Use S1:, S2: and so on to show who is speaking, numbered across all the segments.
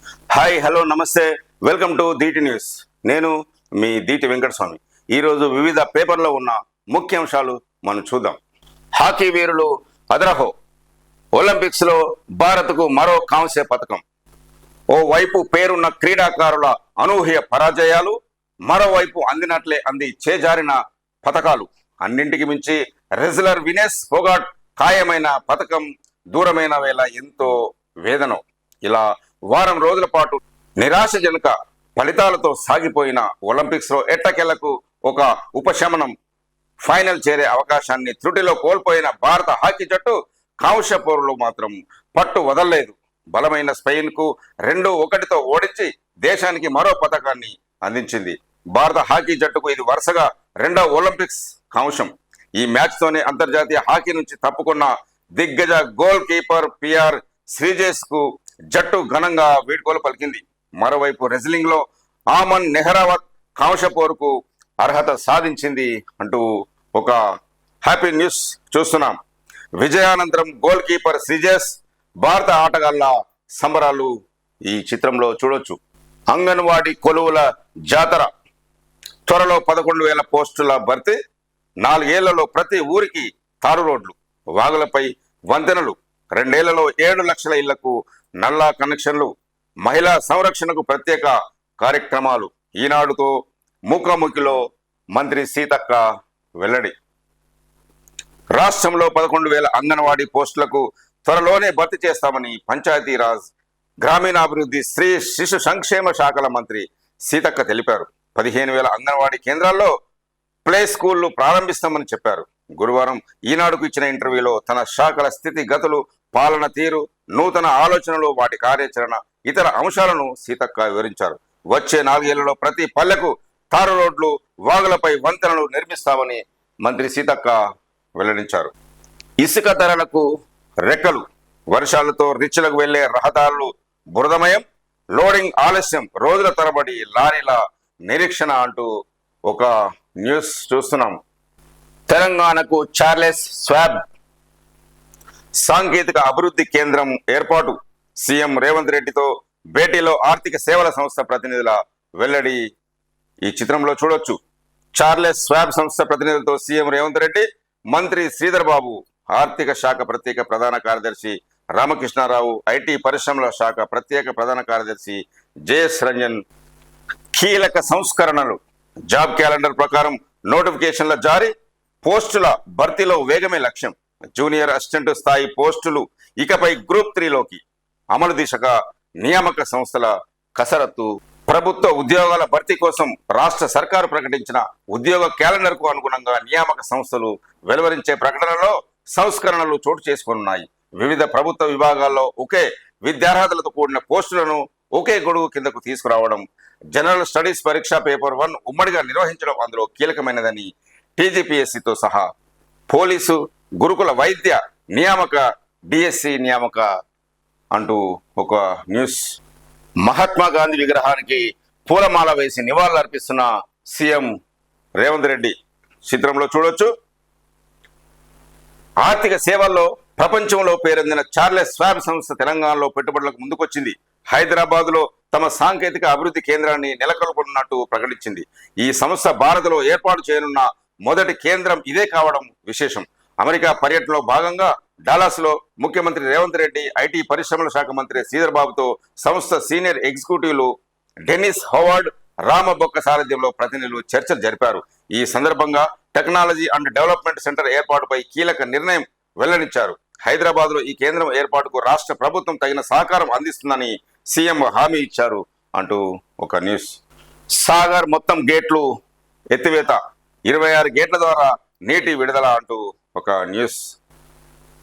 S1: Hi hello నమస్తే welcome to Deeti news. నేను మీ దీటి వెంకటస్వామి. ఈరోజు వివిధ పేపర్లో ఉన్న ముఖ్యాంశాలు మనం చూద్దాం. హాకీ వీరులు అదరహో, ఒలింపిక్స్లో భారత్కు మరో కాంస్య పథకం. ఓవైపు పేరున్న క్రీడాకారుల అనూహ్య పరాజయాలు, మరోవైపు అందినట్లే అంది చేజారిన పథకాలు. అన్నింటికి మించి రెజ్లర్ వినేస్ ఫోగాట్ ఖాయమైన పథకం దూరమైన వేళ ఎంతో వేదన. ఇలా వారం రోజుల పాటు నిరాశజనక ఫలితాలతో సాగిపోయిన ఒలింపిక్స్ లో ఎట్టకేలకు ఒక ఉపశమనం. ఫైనల్ చేరే అవకాశాన్ని త్రుటిలో కోల్పోయిన భారత హాకీ జట్టు కాంస్య పోరులో మాత్రం పట్టు వదలలేదు. బలమైన స్పెయిన్ కు 2-1తో ఓడించి దేశానికి మరో పథకాన్ని అందించింది. భారత హాకీ జట్టుకు ఇది వరుసగా 2వ ఒలింపిక్స్ కాంస్యం. ఈ మ్యాచ్ తోనే అంతర్జాతీయ హాకీ నుంచి తప్పుకున్న దిగ్గజ గోల్ కీపర్ పిఆర్ శ్రీజేష్ కు జట్టు ఘనంగా వీడ్కోలు పలికింది. మరోవైపు రెజ్లింగ్ లో ఆమన్ నెహ్రావత్ కాంస్య పోరుకు అర్హత సాధించింది అంటూ ఒక హ్యాపీ న్యూస్ చూస్తున్నాం. విజయానంతరం గోల్ కీపర్ శ్రీజేష్, భారత ఆటగాళ్ల సంబరాలు ఈ చిత్రంలో చూడొచ్చు. అంగన్వాడీ కొలువుల జాతర, త్వరలో 11,000 పోస్టుల భర్తీ, 4 ఏళ్లలో ప్రతి ఊరికి తారు రోడ్లు, వాగులపై వంతెనలు, 2 ఏళ్లలో 7 లక్షల ఇళ్లకు నల్లా కనెక్షన్లు, మహిళా సంరక్షణకు ప్రత్యేక కార్యక్రమాలు. ఈనాడుతో ముఖాముఖిలో మంత్రి సీతక్క వెల్లడి. రాష్ట్రంలో 11,000 అంగన్వాడీ పోస్టులకు త్వరలోనే భర్తీ చేస్తామని పంచాయతీరాజ్, గ్రామీణాభివృద్ధి, స్త్రీ శిశు సంక్షేమ శాఖల మంత్రి సీతక్క తెలిపారు. 15,000 అంగన్వాడీ కేంద్రాల్లో ప్లే స్కూళ్లు ప్రారంభిస్తామని చెప్పారు. గురువారం ఈనాడుకు ఇచ్చిన ఇంటర్వ్యూలో తన శాఖల స్థితి గతులు, పాలన తీరు, నూతన ఆలోచనలు, వాటి కార్యాచరణ, ఇతర అంశాలను సీతక్క వివరించారు. వచ్చే 4 ఏళ్లలో ప్రతి పల్లెకు తారు రోడ్లు, వాగులపై వంతెనలు నిర్మిస్తామని మంత్రి సీతక్క వెల్లడించారు. ఇసుక ధరలకు రెక్కలు, వర్షాలతో రిచ్లకు వెళ్లే రహదారులు బురదమయం, లోడింగ్ ఆలస్యం, రోజుల తరబడి లారీల నిరీక్షణ అంటూ ఒక న్యూస్ చూస్తున్నాం. తెలంగాణకు చార్లెస్ స్వాబ్ సాంకేతిక అభివృద్ధి కేంద్రం ఏర్పాటు, సీఎం రేవంత్ రెడ్డితో భేటీలో ఆర్థిక సేవల సంస్థ ప్రతినిధుల వెల్లడి ఈ చిత్రంలో చూడొచ్చు. చార్లెస్ స్వాబ్ సంస్థ ప్రతినిధులతో సీఎం రేవంత్ రెడ్డి, మంత్రి శ్రీధర్ బాబు, ఆర్థిక శాఖ ప్రత్యేక ప్రధాన కార్యదర్శి రామకృష్ణారావు, ఐటీ పరిశ్రమల శాఖ ప్రత్యేక ప్రధాన కార్యదర్శి జేఎస్ రంజన్ కీలక సంస్కరణలు. జాబ్ క్యాలెండర్ ప్రకారం నోటిఫికేషన్ల జారీ, పోస్టుల భర్తీలో వేగమే లక్ష్యం. జూనియర్ అసిస్టెంట్ స్థాయి పోస్టులు ఇకపై గ్రూప్ 3లోకి అమలు దిశగా నియామక సంస్థల కసరత్తు. ప్రభుత్వ ఉద్యోగాల భర్తీ కోసం రాష్ట్ర సర్కారు ప్రకటించిన ఉద్యోగ క్యాలెండర్ కు అనుగుణంగా నియామక సంస్థలు వెలువరించే ప్రకటనలో సంస్కరణలు చోటు చేసుకున్నాయి. వివిధ ప్రభుత్వ విభాగాల్లో ఒకే విద్యార్హతలతో కూడిన పోస్టులను ఒకే గొడుగు కిందకు తీసుకురావడం, జనరల్ స్టడీస్ పరీక్ష పేపర్ 1 ఉమ్మడిగా నిర్వహించడం అందులో కీలకమైనదని టీజీపీఎస్సీతో సహా పోలీసు, గురుకుల వైద్య నియామక, డిఎస్సి నియామక అంటూ ఒక న్యూస్. మహాత్మా గాంధీ విగ్రహానికి పూలమాల వేసి నివాళులర్పిస్తున్న సీఎం రేవంత్ రెడ్డి చిత్రంలో చూడొచ్చు. ఆర్థిక సేవల్లో ప్రపంచంలో పేరొందిన చార్లెస్ స్వాబ్ సంస్థ తెలంగాణలో పెట్టుబడులకు ముందుకొచ్చింది. హైదరాబాద్ లో తమ సాంకేతిక అభివృద్ధి కేంద్రాన్ని నెలకొల్పనున్నట్టు ప్రకటించింది. ఈ సంస్థ భారత్లో ఏర్పాటు చేయనున్న మొదటి కేంద్రం ఇదే కావడం విశేషం. అమెరికా పర్యటనలో భాగంగా డాలాస్ లో ముఖ్యమంత్రి రేవంత్ రెడ్డి, ఐటీ పరిశ్రమల శాఖ మంత్రి శ్రీధర్ బాబుతో సంస్థ సీనియర్ ఎగ్జిక్యూటివ్లు డెన్నిస్ హోవార్డ్, రామబొక్క సారథ్యంలో ప్రతినిధులు చర్చలు జరిపారు. ఈ సందర్భంగా టెక్నాలజీ అండ్ డెవలప్మెంట్ సెంటర్ ఏర్పాటుపై కీలక నిర్ణయం వెల్లడించారు. హైదరాబాద్ లో ఈ కేంద్రం ఏర్పాటుకు రాష్ట్ర ప్రభుత్వం తగిన సహకారం అందిస్తుందని సీఎం హామీ ఇచ్చారు అంటూ ఒక న్యూస్. సాగర్ మొత్తం గేట్లు ఎత్తివేత, 26 గేట్ల ద్వారా నీటి విడుదల అంటూ ఒక న్యూస్.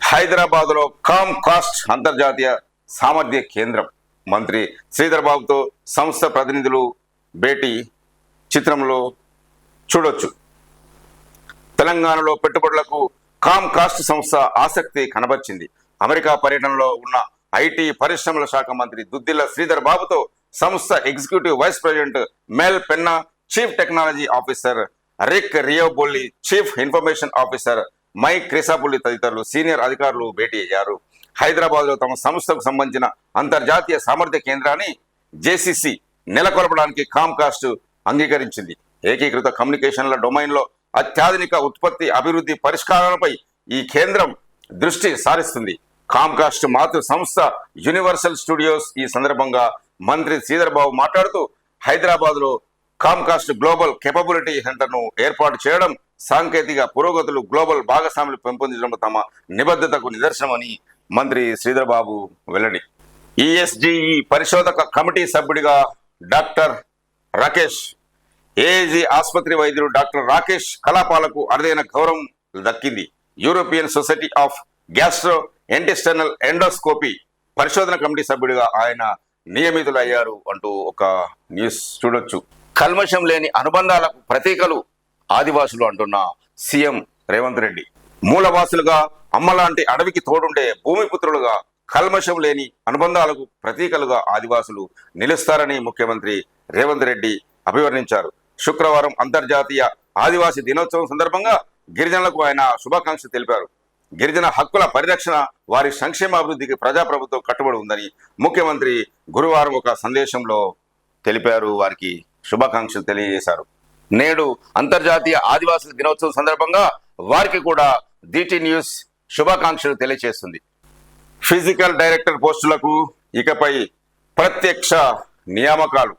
S1: హైదరాబాద్ లో కామ్ కాస్ట్ అంతర్జాతీయ సామర్థ్య కేంద్రం, మంత్రి శ్రీధర్ బాబుతో సంస్థ ప్రతినిధులు భేటీ చిత్రంలో చూడొచ్చు. తెలంగాణలో పెట్టుబడులకు కామ్ కాస్ట్ సంస్థ ఆసక్తి కనబర్చింది. అమెరికా పర్యటనలో ఉన్న ఐటీ పరిశ్రమల శాఖ మంత్రి దుద్దిల్ల శ్రీధర్ బాబుతో సంస్థ executive vice president Mel Penna, chief technology officer Rick Rioboli, chief information officer Mike Crisafulli తదితరులు సీనియర్ అధికారులు భేటీ అయ్యారు. హైదరాబాద్ లో తమ సంస్థకు సంబంధించిన అంతర్జాతీయ సామర్థ్య కేంద్రాన్ని జేసీసీ నెలకొల్పడానికి కామ్కాస్ట్ అంగీకరించింది. ఏకీకృత కమ్యూనికేషన్ల డొమైన్లో అత్యాధునిక ఉత్పత్తి అభివృద్ధి పరిష్కారాలపై ఈ కేంద్రం దృష్టి సారిస్తుంది. కామ్కాస్ట్ మాతృ సంస్థ యూనివర్సల్ స్టూడియోస్ ఈ సందర్భంగా మంత్రి శ్రీధర్ బాబు మాట్లాడుతూ హైదరాబాద్లో కామ్కాస్ట్ గ్లోబల్ కేపబిలిటీ సెంటర్ను ఏర్పాటు చేయడం సాంకేతిక పురోగతులు గ్లోబల్ భాగస్వాములు పెంపొందించడం తమ నిబద్ధతకు నిదర్శనమని మంత్రి శ్రీధర్ బాబు వెల్లడి. ఈఎస్జిఈ పరిశోధక కమిటీ సభ్యుడిగా డాక్టర్ రాకేష్, ఏఐజీ ఆసుపత్రి వైద్యుడు డాక్టర్ రాకేష్ కలాపాలకు అరుదైన గౌరవం దక్కింది. European society of gastro intestinal endoscopy పరిశోధన కమిటీ సభ్యుడిగా ఆయన నియమితులయ్యారు అంటూ ఒక న్యూస్ చూడొచ్చు. కల్మషం లేని అనుబంధాలకు ప్రతీకలు ఆదివాసులు అంటున్న సీఎం రేవంత్ రెడ్డి. మూలవాసులుగా అమ్మలాంటి అడవికి తోడుండే భూమిపుత్రులుగా కల్మషం లేని అనుబంధాలకు ప్రతీకలుగా ఆదివాసులు నిలుస్తారని ముఖ్యమంత్రి రేవంత్ రెడ్డి అభివర్ణించారు. శుక్రవారం అంతర్జాతీయ ఆదివాసీ దినోత్సవం సందర్భంగా గిరిజనులకు ఆయన శుభాకాంక్షలు తెలిపారు. గిరిజన హక్కుల పరిరక్షణ, వారి సంక్షేమ అభివృద్ధికి ప్రజాప్రభుత్వం కట్టుబడి ఉందని ముఖ్యమంత్రి గురువారం ఒక సందేశంలో తెలిపారు. వారికి శుభాకాంక్షలు తెలియజేశారు. నేడు అంతర్జాతీయ ఆదివాసీ దినోత్సవం సందర్భంగా వారికి కూడా DT న్యూస్ శుభాకాంక్షలు తెలియజేస్తుంది. ఫిజికల్ డైరెక్టర్ పోస్టులకు ఇకపై ప్రత్యక్ష నియామకాలు,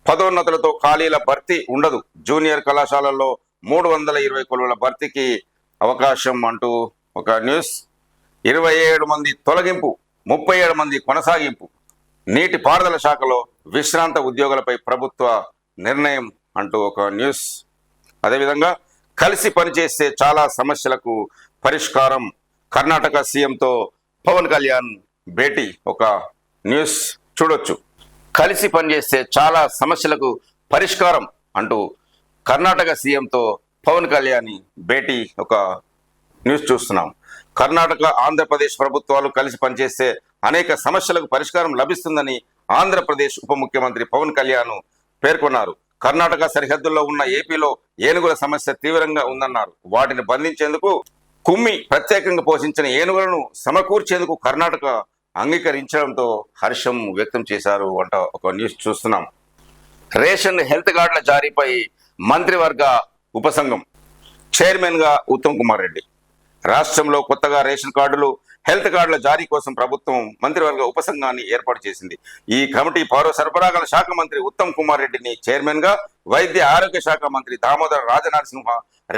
S1: పదోన్నతులతో ఖాళీల భర్తీ ఉండదు. జూనియర్ కళాశాలల్లో 320 కొలువుల భర్తీకి అవకాశం అంటూ ఒక న్యూస్. 27 మంది తొలగింపు, 37 మంది కొనసాగింపు. నీటి పారుదల శాఖలో విశ్రాంత ఉద్యోగులపై ప్రభుత్వ నిర్ణయం అంటూ ఒక న్యూస్. అదేవిధంగా కలిసి పనిచేసే చాలా సమస్యలకు పరిష్కారం, కర్ణాటక సీఎంతో పవన్ కళ్యాణ్ భేటీ, ఒక న్యూస్ చూడొచ్చు. కలిసి పనిచేసే చాలా సమస్యలకు పరిష్కారం అంటూ కర్ణాటక సీఎంతో పవన్ కళ్యాణ్ భేటీ, ఒక న్యూస్ చూస్తున్నాం. కర్ణాటక ఆంధ్రప్రదేశ్ ప్రభుత్వాలు కలిసి పనిచేస్తే అనేక సమస్యలకు పరిష్కారం లభిస్తుందని ఆంధ్రప్రదేశ్ ఉప ముఖ్యమంత్రి పవన్ కళ్యాణ్ పేర్కొన్నారు. కర్ణాటక సరిహద్దుల్లో ఉన్న ఏపీలో ఏనుగుల సమస్య తీవ్రంగా ఉందన్నారు. వాటిని బంధించేందుకు కుమ్మి ప్రత్యేకంగా పోషించిన ఏనుగులను సమకూర్చేందుకు కర్ణాటక అంగీకరించడంతో హర్షం వ్యక్తం చేశారు అంట ఒక న్యూస్ చూస్తున్నాం. రేషన్ హెల్త్ కార్డుల జారీపై మంత్రివర్గ ఉపసంఘం. చైర్మన్ గా ఉత్తమ్ కుమార్ రెడ్డి. రాష్ట్రంలో కొత్తగా రేషన్ కార్డులు, హెల్త్ కార్డుల జారీ కోసం ప్రభుత్వం మంత్రివర్గ ఉపసంఘాన్ని ఏర్పాటు చేసింది. ఈ కమిటీ పౌర సరఫరాల శాఖ మంత్రి ఉత్తమ్ కుమార్ రెడ్డిని చైర్మన్ గా, వైద్య ఆరోగ్య శాఖ మంత్రి దామోదర రాజనరసింహ,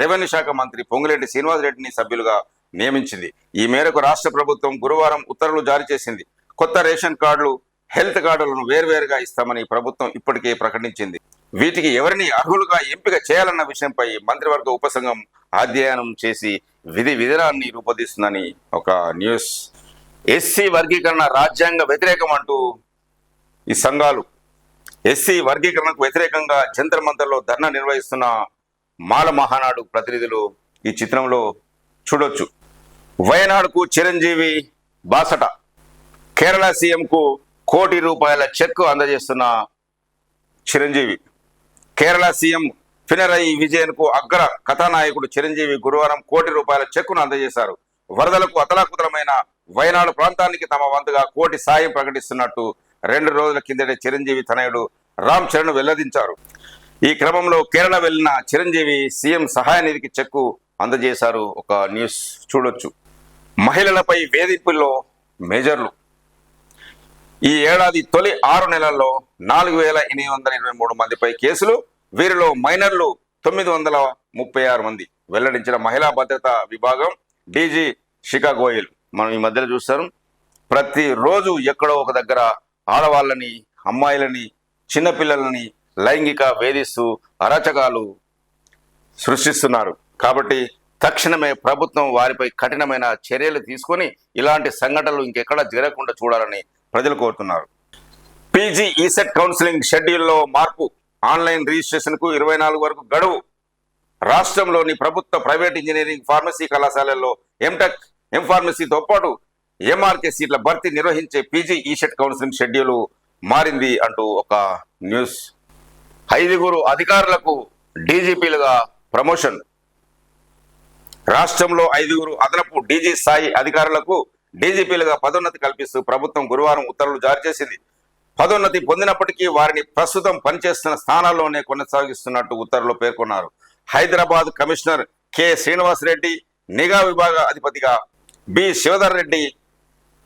S1: రెవెన్యూ శాఖ మంత్రి పొంగులేటి శ్రీనివాస్ రెడ్డిని సభ్యులుగా నియమించింది. ఈ మేరకు రాష్ట్ర ప్రభుత్వం గురువారం ఉత్తర్వులు జారీ చేసింది. కొత్త రేషన్ కార్డులు, హెల్త్ కార్డులను వేర్వేరుగా ఇస్తామని ప్రభుత్వం ఇప్పటికే ప్రకటించింది. వీటికి ఎవరిని అర్హులుగా ఎంపిక చేయాలన్న విషయంపై మంత్రివర్గ ఉపసంఘం అధ్యయనం చేసి విధి విధానాన్ని రూపొందిస్తుందని ఒక న్యూస్. ఎస్సీ వర్గీకరణ రాజ్యాంగ వ్యతిరేకం అంటూ ఈ సంఘాలు ఎస్సీ వర్గీకరణకు వ్యతిరేకంగా జంతర్ మంతర్లో ధర్నా నిర్వహిస్తున్న మాల మహానాడు ప్రతినిధులు ఈ చిత్రంలో చూడొచ్చు. వయనాడుకు చిరంజీవి బాసట. కేరళ సీఎంకు ₹1 కోటి చెక్ అందజేస్తున్న చిరంజీవి. కేరళ సీఎం పినరయి విజయన్కు అగ్ర కథానాయకుడు చిరంజీవి గురువారం ₹1 కోటి చెక్కును అందజేశారు. వరదలకు అతలాకుతలమైన వయనాడు ప్రాంతానికి తమ వంతుగా కోటి సాయం ప్రకటిస్తున్నట్టు 2 రోజుల కిందటే చిరంజీవి తనయుడు రామ్ చరణ్ వెల్లడించారు. ఈ క్రమంలో కేరళ వెళ్లిన చిరంజీవి సీఎం సహాయ నిధికి చెక్కు అందజేశారు. ఒక న్యూస్ చూడొచ్చు. మహిళలపై వేధింపుల్లో మేజర్లు. ఈ ఏడాది తొలి 6 నెలల్లో 4823 మందిపై కేసులు, వీరిలో మైనర్లు 936 మంది వెల్లడించిన మహిళా భద్రతా విభాగం డీజీ శిఖా గోయల్. మనం ఈ మధ్యలో చూస్తాం, ప్రతిరోజు ఎక్కడో ఒక దగ్గర ఆడవాళ్ళని, అమ్మాయిలని, చిన్నపిల్లలని లైంగిక వేధిస్తూ అరాచకాలు సృష్టిస్తున్నారు. కాబట్టి తక్షణమే ప్రభుత్వం వారిపై కఠినమైన చర్యలు తీసుకొని ఇలాంటి సంఘటనలు ఇంకెక్కడా జరగకుండా చూడాలని ప్రజలు కోరుతున్నారు. పీజీ ఈసెట్ కౌన్సిలింగ్ షెడ్యూల్లో మార్పు. ఆన్లైన్ రిజిస్ట్రేషన్కు 24 వరకు గడువు. రాష్ట్రంలోని ప్రభుత్వ, ప్రైవేట్ ఇంజనీరింగ్, ఫార్మసీ కళాశాలల్లో ఎంటెక్, ఎంఫార్మసీతో పాటు ఎంఆర్కే సీట్ల భర్తీ నిర్వహించే పీజీ ఈసెట్ కౌన్సిలింగ్ షెడ్యూల్ మారింది అంటూ ఒక న్యూస్. 5 అధికారులకు డీజీపీలుగా ప్రమోషన్. రాష్ట్రంలో 5 అదనపు డీజీ స్థాయి అధికారులకు డీజీపీలుగా పదోన్నతి కల్పిస్తూ ప్రభుత్వం గురువారం ఉత్తర్వులు జారీ చేసింది. పదోన్నతి పొందినప్పటికీ వారిని ప్రస్తుతం పనిచేస్తున్న స్థానాల్లోనే కొనసాగిస్తున్నట్టు ఉత్తర్వులో పేర్కొన్నారు. హైదరాబాద్ కమిషనర్ కె శ్రీనివాస్ రెడ్డి, నిఘా విభాగ అధిపతిగా బి శివధర్ రెడ్డి,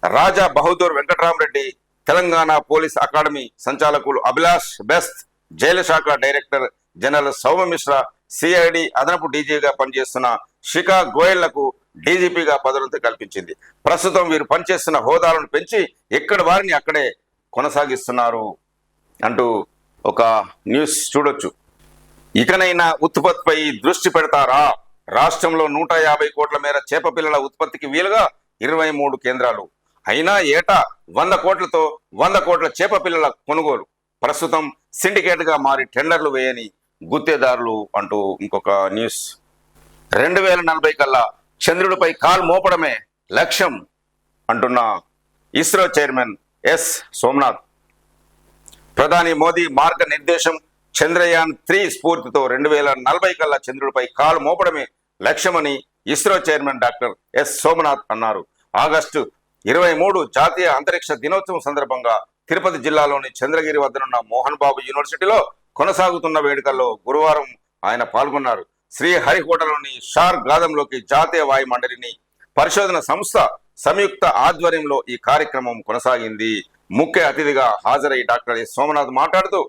S1: రాజా బహదూర్ వెంకటరామరెడ్డి, తెలంగాణ పోలీస్ అకాడమీ సంచాలకులు అభిలాష్ బెస్త్, జైలు శాఖ డైరెక్టర్ జనరల్ సౌమ్యమిశ్రా, సిఐడి అదనపు డీజీగా పనిచేస్తున్న శిఖా గోయల్లకు డీజీపీగా పదోన్నతి కల్పించింది. ప్రస్తుతం వీరు పనిచేస్తున్న హోదాలను పెంచి ఎక్కడ వారిని అక్కడే కొనసాగిస్తున్నారు అంటూ ఒక న్యూస్ చూడొచ్చు. ఇకనైనా ఉత్పత్తిపై దృష్టి పెడతారా? రాష్ట్రంలో 150 కోట్ల మేర చేప పిల్లల ఉత్పత్తికి వీలుగా 23 కేంద్రాలు. అయినా ఏటా 100 కోట్లతో 100 కోట్ల చేప పిల్లల కొనుగోలు. ప్రస్తుతం సిండికేట్ గా మారి టెండర్లు వేయని గుత్తేదారులు అంటూ ఇంకొక న్యూస్. 2040 కల్లా చంద్రుడిపై కాలు మోపడమే లక్ష్యం అంటున్న ఇస్రో చైర్మన్ ఎస్ సోమనాథ్. ప్రధాని మోదీ మార్గనిర్దేశం, చంద్రయాన్ 3 స్ఫూర్తితో 2040 కల్లా చంద్రుడిపై కాలు మోపడమే లక్ష్యమని ISRO chairman doctor yes Somnath అన్నారు. ఆగస్టు 23 జాతీయ అంతరిక్ష దినోత్సవం సందర్భంగా తిరుపతి జిల్లాలోని చంద్రగిరి వద్దనున్న మోహన్ బాబు యూనివర్సిటీలో కొనసాగుతున్న వేడుకల్లో గురువారం ఆయన పాల్గొన్నారు. శ్రీహరికోటలోని షార్ గాదంలోకి జాతీయ వాయు మండలిని పరిశోధన సంస్థ సంయుక్త ఆధ్వర్యంలో ఈ కార్యక్రమం కొనసాగింది. ముఖ్య అతిథిగా హాజరై డాక్టర్ ఎస్ సోమనాథ్ మాట్లాడుతూ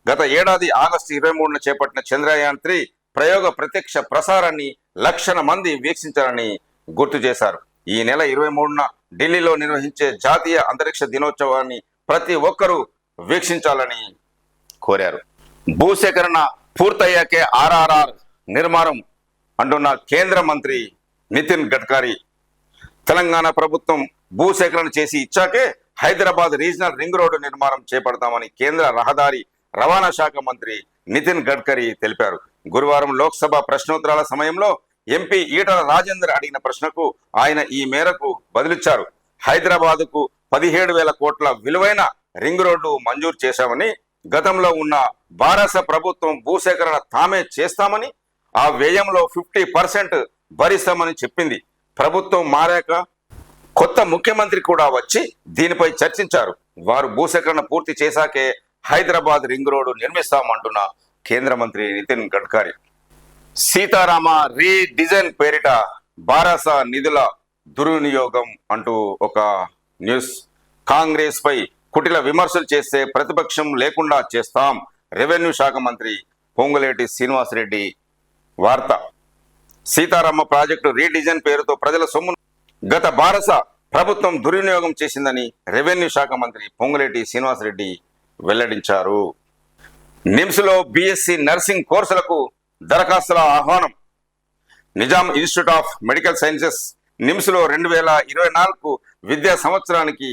S1: గత ఏడాది ఆగస్టు 23న చేపట్టిన చంద్రయాన్ 3 ప్రయోగ ప్రత్యక్ష ప్రసారాన్ని లక్షల మంది వీక్షించారని గుర్తు చేశారు. ఈ నెల 23న ఢిల్లీలో నిర్వహించే జాతీయ అంతరిక్ష దినోత్సవాన్ని ప్రతి ఒక్కరూ వీక్షించాలని కోరారు. భూసేకరణ పూర్తయ్యాకే ఆర్ఆర్ఆర్ నిర్మాణం అంటున్న కేంద్ర మంత్రి నితిన్ గడ్కరీ. తెలంగాణ ప్రభుత్వం భూసేకరణ చేసి ఇచ్చాకే హైదరాబాద్ రీజనల్ రింగ్ రోడ్డు నిర్మాణం చేపడతామని కేంద్ర రహదారి రవాణా శాఖ మంత్రి నితిన్ గడ్కరీ తెలిపారు. గురువారం లోక్సభ ప్రశ్నోత్తరాల సమయంలో ఎంపీ ఈటల రాజేందర్ అడిగిన ప్రశ్నకు ఆయన ఈ మేరకు బదులిచ్చారు. హైదరాబాద్కు 17,000 కోట్ల విలువైన రింగ్ రోడ్డు మంజూరు చేశామని, గతంలో ఉన్న భారత ప్రభుత్వం భూసేకరణ తామే చేస్తామని, ఆ వ్యయంలో 50% భరిస్తామని చెప్పింది. ప్రభుత్వం మారాక కొత్త ముఖ్యమంత్రి కూడా వచ్చి దీనిపై చర్చించారు. వారు భూసేకరణ పూర్తి చేశాకే హైదరాబాద్ రింగ్ రోడ్డు నిర్మిస్తామంటున్న కేంద్ర మంత్రి నితిన్ గడ్కరీ. సీతారామ రీడిజైన్ పేరిట బారాస నిధుల దుర్వినియోగం అంటూ ఒక న్యూస్. కాంగ్రెస్ పై కుటిల విమర్శలు చేస్తే ప్రతిపక్షం లేకుండా చేస్తాం, రెవెన్యూ శాఖ మంత్రి పొంగులేటి శ్రీనివాసరెడ్డి వార్త. సీతారామ ప్రాజెక్టు రీడిజైన్ పేరుతో ప్రజల సొమ్మును గత బారస ప్రభుత్వం దుర్వినియోగం చేసిందని రెవెన్యూ శాఖ మంత్రి పొంగులేటి శ్రీనివాసరెడ్డి వెల్లడించారు. నిమ్స్లో బీఎస్సీ నర్సింగ్ కోర్సులకు దరఖాస్తుల ఆహ్వానం. Nizam institute of medical sciences నిమ్స్లో 2024 విద్యా సంవత్సరానికి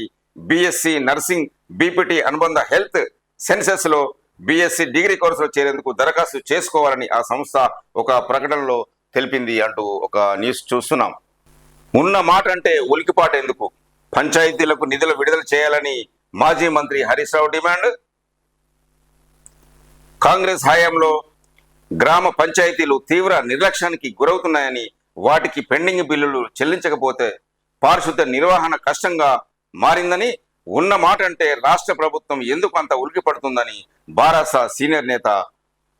S1: బీఎస్సీ నర్సింగ్, బీపీటీ అనుబంధ హెల్త్ సైన్సెస్లో బీఎస్సీ డిగ్రీ కోర్సులో చేరేందుకు దరఖాస్తు చేసుకోవాలని ఆ సంస్థ ఒక ప్రకటనలో తెలిపింది అంటూ ఒక న్యూస్ చూస్తున్నాం. ఉన్న మాట అంటే ఉలికిపాటు ఎందుకు? పంచాయతీలకు నిధులు విడుదల చేయాలని మాజీ మంత్రి హరీష్ రావు డిమాండ్. కాంగ్రెస్ హయాంలో గ్రామ పంచాయతీలు తీవ్ర నిర్లక్ష్యానికి గురవుతున్నాయని, వాటికి పెండింగ్ బిల్లులు చెల్లించకపోతే పారిశుద్ధ నిర్వహణ కష్టంగా మారిందని, ఉన్న మాట అంటే రాష్ట్ర ప్రభుత్వం ఎందుకు అంత ఉలికి పడుతుందని బారాస సీనియర్ నేత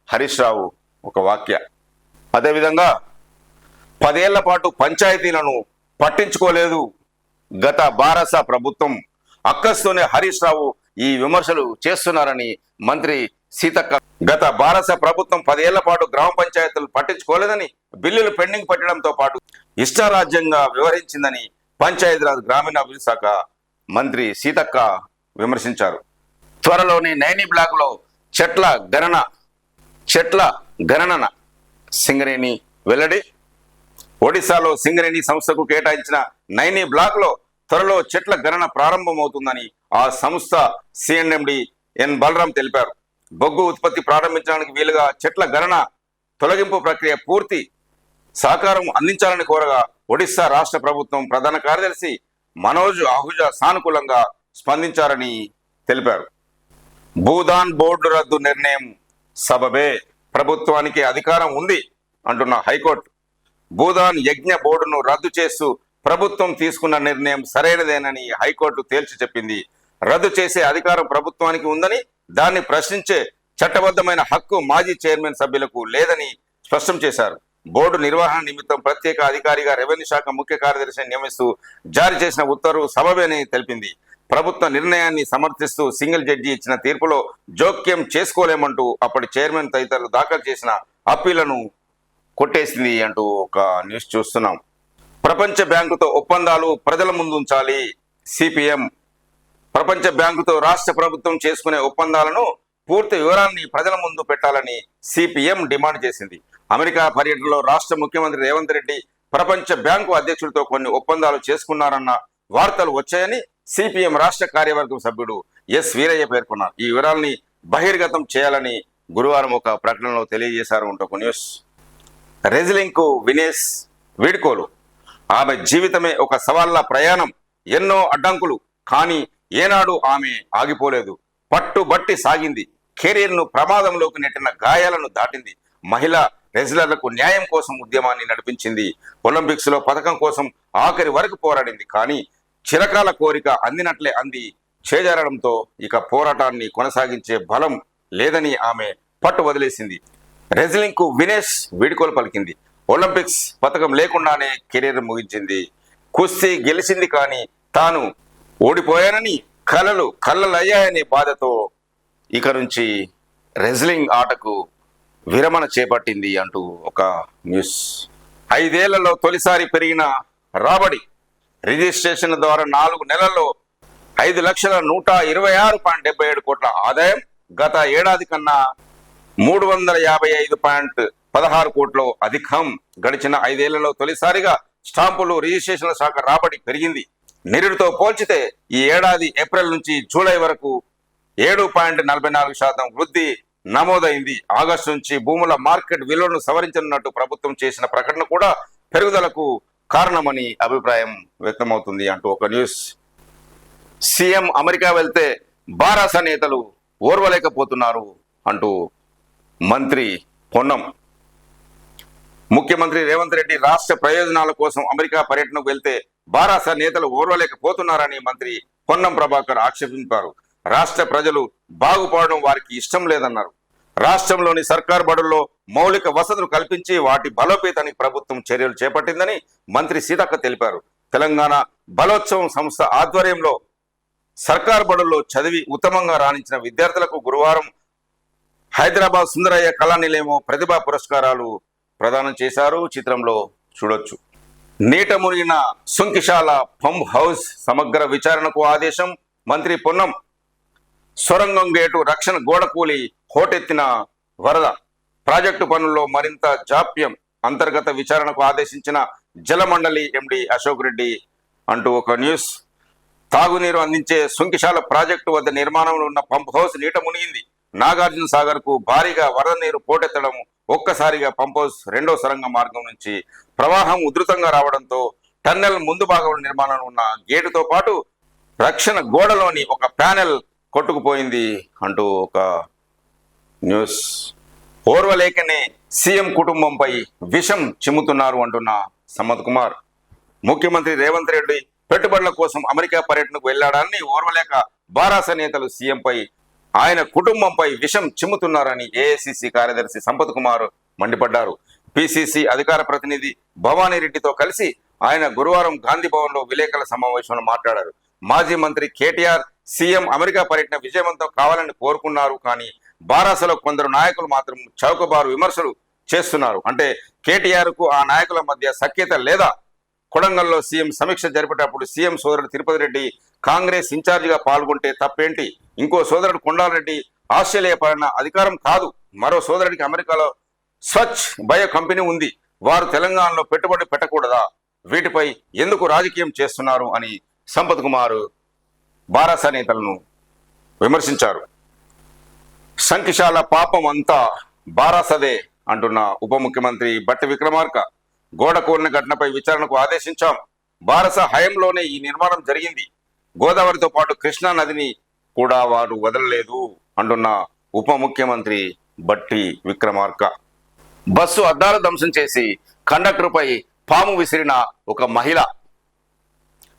S1: హరీష్ రావు ఒక వాక్య. అదేవిధంగా 10 ఏళ్ల పాటు పంచాయతీలను పట్టించుకోలేదు గత బారాస ప్రభుత్వం. అక్కస్తోనే హరీష్ రావు ఈ విమర్శలు చేస్తున్నారని మంత్రి సీతక్క. గత బారాస ప్రభుత్వం 10 ఏళ్ల పాటు గ్రామ పంచాయతీలు పట్టించుకోలేదని, బిల్లులు పెండింగ్ పెట్టడంతో పాటు ఇష్టారాజ్యంగా వ్యవహరించిందని పంచాయతీరాజ్ గ్రామీణాభివృద్ధి శాఖ మంత్రి సీతక్క విమర్శించారు. త్వరలోని నైని బ్లాక్ లో చెట్ల గణన సింగరేణి వెల్లడి. ఒడిశాలో సింగరేణి సంస్థకు కేటాయించిన నైని బ్లాక్ లో త్వరలో చెట్ల గణన ప్రారంభమవుతుందని ఆ సంస్థ సిఎండి ఎన్ బలరాం తెలిపారు. బొగ్గు ఉత్పత్తి ప్రారంభించడానికి వీలుగా చెట్ల గణన తొలగింపు ప్రక్రియ పూర్తి సహకారం అందించాలని కోరగా ఒడిశా రాష్ట్ర ప్రభుత్వం ప్రధాన కార్యదర్శి మనోజ్ ఆహుజా సానుకూలంగా స్పందించారని తెలిపారు. భూదాన్ బోర్డు రద్దు నిర్ణయం సబబే, ప్రభుత్వానికి అధికారం ఉంది అంటున్న హైకోర్టు. భూదాన్ యజ్ఞ బోర్డును రద్దు చేస్తూ ప్రభుత్వం తీసుకున్న నిర్ణయం సరైనదేనని హైకోర్టు తేల్చి చెప్పింది. రద్దు చేసే అధికారం ప్రభుత్వానికి ఉందని, దాన్ని ప్రశ్నించే చట్టబద్ధమైన హక్కు మాజీ చైర్మన్ సభ్యులకు లేదని స్పష్టం చేశారు. బోర్డు నిర్వహణ నిమిత్తం ప్రత్యేక అధికారిగా రెవెన్యూ శాఖ ముఖ్య కార్యదర్శిని నియమిస్తూ జారీ చేసిన ఉత్తర్వు సబబేనని తెలిపింది. ప్రభుత్వ నిర్ణయాన్ని సమర్థిస్తూ సింగిల్ జడ్జి ఇచ్చిన తీర్పులో జోక్యం చేసుకోలేమంటూ అప్పటి చైర్మన్ తదితరులు దాఖలు చేసిన అప్పీలను కొట్టేసింది అంటూ ఒక న్యూస్ చూస్తున్నాం. ప్రపంచ బ్యాంకుతో ఒప్పందాలు ప్రజల ముందు ఉంచాలి. సిపిఎం ప్రపంచ బ్యాంకుతో రాష్ట్ర ప్రభుత్వం చేసుకునే ఒప్పందాలను పూర్తి వివరాన్ని ప్రజల ముందు పెట్టాలని సిపిఎం డిమాండ్ చేసింది. అమెరికా పర్యటనలో రాష్ట్ర ముఖ్యమంత్రి రేవంత్ రెడ్డి ప్రపంచ బ్యాంకు అధ్యక్షులతో కొన్ని ఒప్పందాలు చేసుకున్నారన్న వార్తలు వచ్చాయని సిపిఎం రాష్ట్ర కార్యవర్గం సభ్యుడు ఎస్ వీరయ్య పేర్కొన్నారు. ఈ వివరాల్ని బహిర్గతం చేయాలని గురువారం ఒక ప్రకటనలో తెలియజేశారు అంటూ ఒక న్యూస్. రెజ్లింగ్ వినేష్ వీడ్కోలు. ఆమె జీవితమే ఒక సవాళ్ల ప్రయాణం, ఎన్నో అడ్డంకులు, కానీ ఏనాడు ఆమె ఆగిపోలేదు, పట్టుబట్టి సాగింది. కెరీర్ను ప్రమాదంలోకి నెట్టిన గాయాలను దాటింది. మహిళా రెజ్లర్లకు న్యాయం కోసం ఉద్యమాన్ని నడిపించింది. ఒలింపిక్స్ లో పథకం కోసం ఆఖరి వరకు పోరాడింది. కానీ చిరకాల కోరిక అందినట్లే అంది. చేజారడంతో ఇక పోరాటాన్ని కొనసాగించే బలం లేదని ఆమె పట్టు వదిలేసింది. రెజ్లింగ్ వినేష్ వీడ్కోలు పలికింది. ఒలింపిక్స్ పథకం లేకుండానే కెరీర్ ముగించింది. కుస్తీ గెలిచింది, కానీ తాను ఓడిపోయానని కళ్ళలయ్యాయనే బాధతో ఇక నుంచి రెజ్లింగ్ ఆటకు విరమణ చేపట్టింది అంటూ ఒక న్యూస్. 5 ఏళ్లలో తొలిసారి పెరిగిన రాబడి. రిజిస్ట్రేషన్ ద్వారా 4 నెలల్లో 5,126.77 కోట్ల ఆదాయం. గత ఏడాది కన్నా 355.16 కోట్లు అధికం. గడిచిన 5 ఏళ్లలో తొలిసారిగా స్టాంపులు రిజిస్ట్రేషన్ల శాఖ రాబడి పెరిగింది. నిరుడితో పోల్చితే ఈ ఏడాది ఏప్రిల్ నుంచి జూలై వరకు 7.44% వృద్ధి నమోదైంది. ఆగస్టు నుంచి భూముల మార్కెట్ విలువను సవరించనున్నట్టు ప్రభుత్వం చేసిన ప్రకటన కూడా పెరుగుదలకు కారణమని అభిప్రాయం వ్యక్తమవుతుంది అంటూ ఒక న్యూస్. సీఎం అమెరికా వెళ్తే బారాస నేతలు ఓర్వలేకపోతున్నారు అంటూ మంత్రి పొన్నం. ముఖ్యమంత్రి రేవంత్ రెడ్డి రాష్ట్ర ప్రయోజనాల కోసం అమెరికా పర్యటనకు వెళ్తే బారాస నేతలు ఓర్వలేకపోతున్నారని మంత్రి పొన్నం ప్రభాకర్ ఆక్షేపించారు. రాష్ట్ర ప్రజలు బాగుపడడం వారికి ఇష్టం లేదన్నారు. రాష్ట్రంలోని సర్కార్ బడుల్లో మౌలిక వసతులు కల్పించి వాటి బలోపేతానికి ప్రభుత్వం చర్యలు చేపట్టిందని మంత్రి సీతక్క తెలిపారు. తెలంగాణ బలోత్సవం సంస్థ ఆధ్వర్యంలో సర్కార్ బడుల్లో చదివి ఉత్తమంగా రాణించిన విద్యార్థులకు గురువారం హైదరాబాద్ సుందరయ్య కళానిలయము ప్రతిభా పురస్కారాలు ప్రదానం చేశారు. చిత్రంలో చూడొచ్చు. నీట మునిగిన సుంకిశాల పంప్ హౌస్ సమగ్ర విచారణకు ఆదేశం. మంత్రి పొన్నం. సొరంగం గేటు రక్షణ గోడ కూలి హోటెత్తిన వరద. ప్రాజెక్టు పనుల్లో మరింత జాప్యం. అంతర్గత విచారణకు ఆదేశించిన జలమండలి ఎండి అశోక్ రెడ్డి అంటూ ఒక న్యూస్. తాగునీరు అందించే సుంకిశాల ప్రాజెక్టు వద్ద నిర్మాణంలో ఉన్న పంప్ హౌస్ నీట మునిగింది. నాగార్జున సాగర్ కు భారీగా వరద నీరు పోటెత్తడం, ఒక్కసారిగా పంప్ హౌస్ రెండో సొరంగ మార్గం నుంచి ప్రవాహం ఉధృతంగా రావడంతో టన్నెల్ ముందు భాగంలో నిర్మాణంలో ఉన్న గేటుతో పాటు రక్షణ గోడలోని ఒక ప్యానెల్ కొట్టుకుపోయింది అంటూ ఒక న్యూస్. ఓర్వలేకనే సీఎం కుటుంబంపై విషం చిమ్ముతున్నారు అంటున్న సమత్ కుమార్. ముఖ్యమంత్రి రేవంత్ రెడ్డి పెట్టుబడుల కోసం అమెరికా పర్యటనకు వెళ్లాడాన్ని ఓర్వలేక బారాస నేతలు సీఎంపై, ఆయన కుటుంబంపై విషం చిమ్ముతున్నారని ఏఐసిసి కార్యదర్శి సంపత్ కుమార్ మండిపడ్డారు. పిసిసి అధికార ప్రతినిధి భవానీ రెడ్డితో కలిసి ఆయన గురువారం గాంధీ భవన్ లో విలేకరుల సమావేశంలో మాట్లాడారు. మాజీ మంత్రి కేటీఆర్ సీఎం అమెరికా పర్యటన విజయవంతం కావాలని కోరుకున్నారు. కానీ బారాసలో కొందరు నాయకులు మాత్రం చౌకబారు విమర్శలు చేస్తున్నారు. అంటే కేటీఆర్ కు ఆ నాయకుల మధ్య సఖ్యత లేదా? కొడంగల్లో సీఎం సమీక్ష జరిపేటప్పుడు సీఎం సోదరుడు తిరుపతి రెడ్డి కాంగ్రెస్ ఇన్ఛార్జిగా పాల్గొంటే తప్పేంటి? ఇంకో సోదరుడు కొండారెడ్డి ఆస్ట్రేలియా పడిన అధికారం కాదు. మరో సోదరుడికి అమెరికాలో స్వచ్ఛ్ బయో కంపెనీ ఉంది. వారు తెలంగాణలో పెట్టుబడి పెట్టకూడదా? వీటిపై ఎందుకు రాజకీయం చేస్తున్నారు అని సంపత్ కుమార్ బారాస నేతలను విమర్శించారు. సంకిశాల పాపం అంతా బారాసదే అంటున్న ఉప ముఖ్యమంత్రి బట్టి విక్రమార్క. గోడ కూలిన ఘటనపై విచారణకు ఆదేశించాం. బారస హయంలోనే ఈ నిర్మాణం జరిగింది. గోదావరితో పాటు కృష్ణా నదిని కూడా వారు వదలలేదు అంటున్న ఉప ముఖ్యమంత్రి బట్టి విక్రమార్క. బస్సు అద్దాల ధ్వంసం చేసి కండక్టర్పై పాము విసిరిన ఒక మహిళ.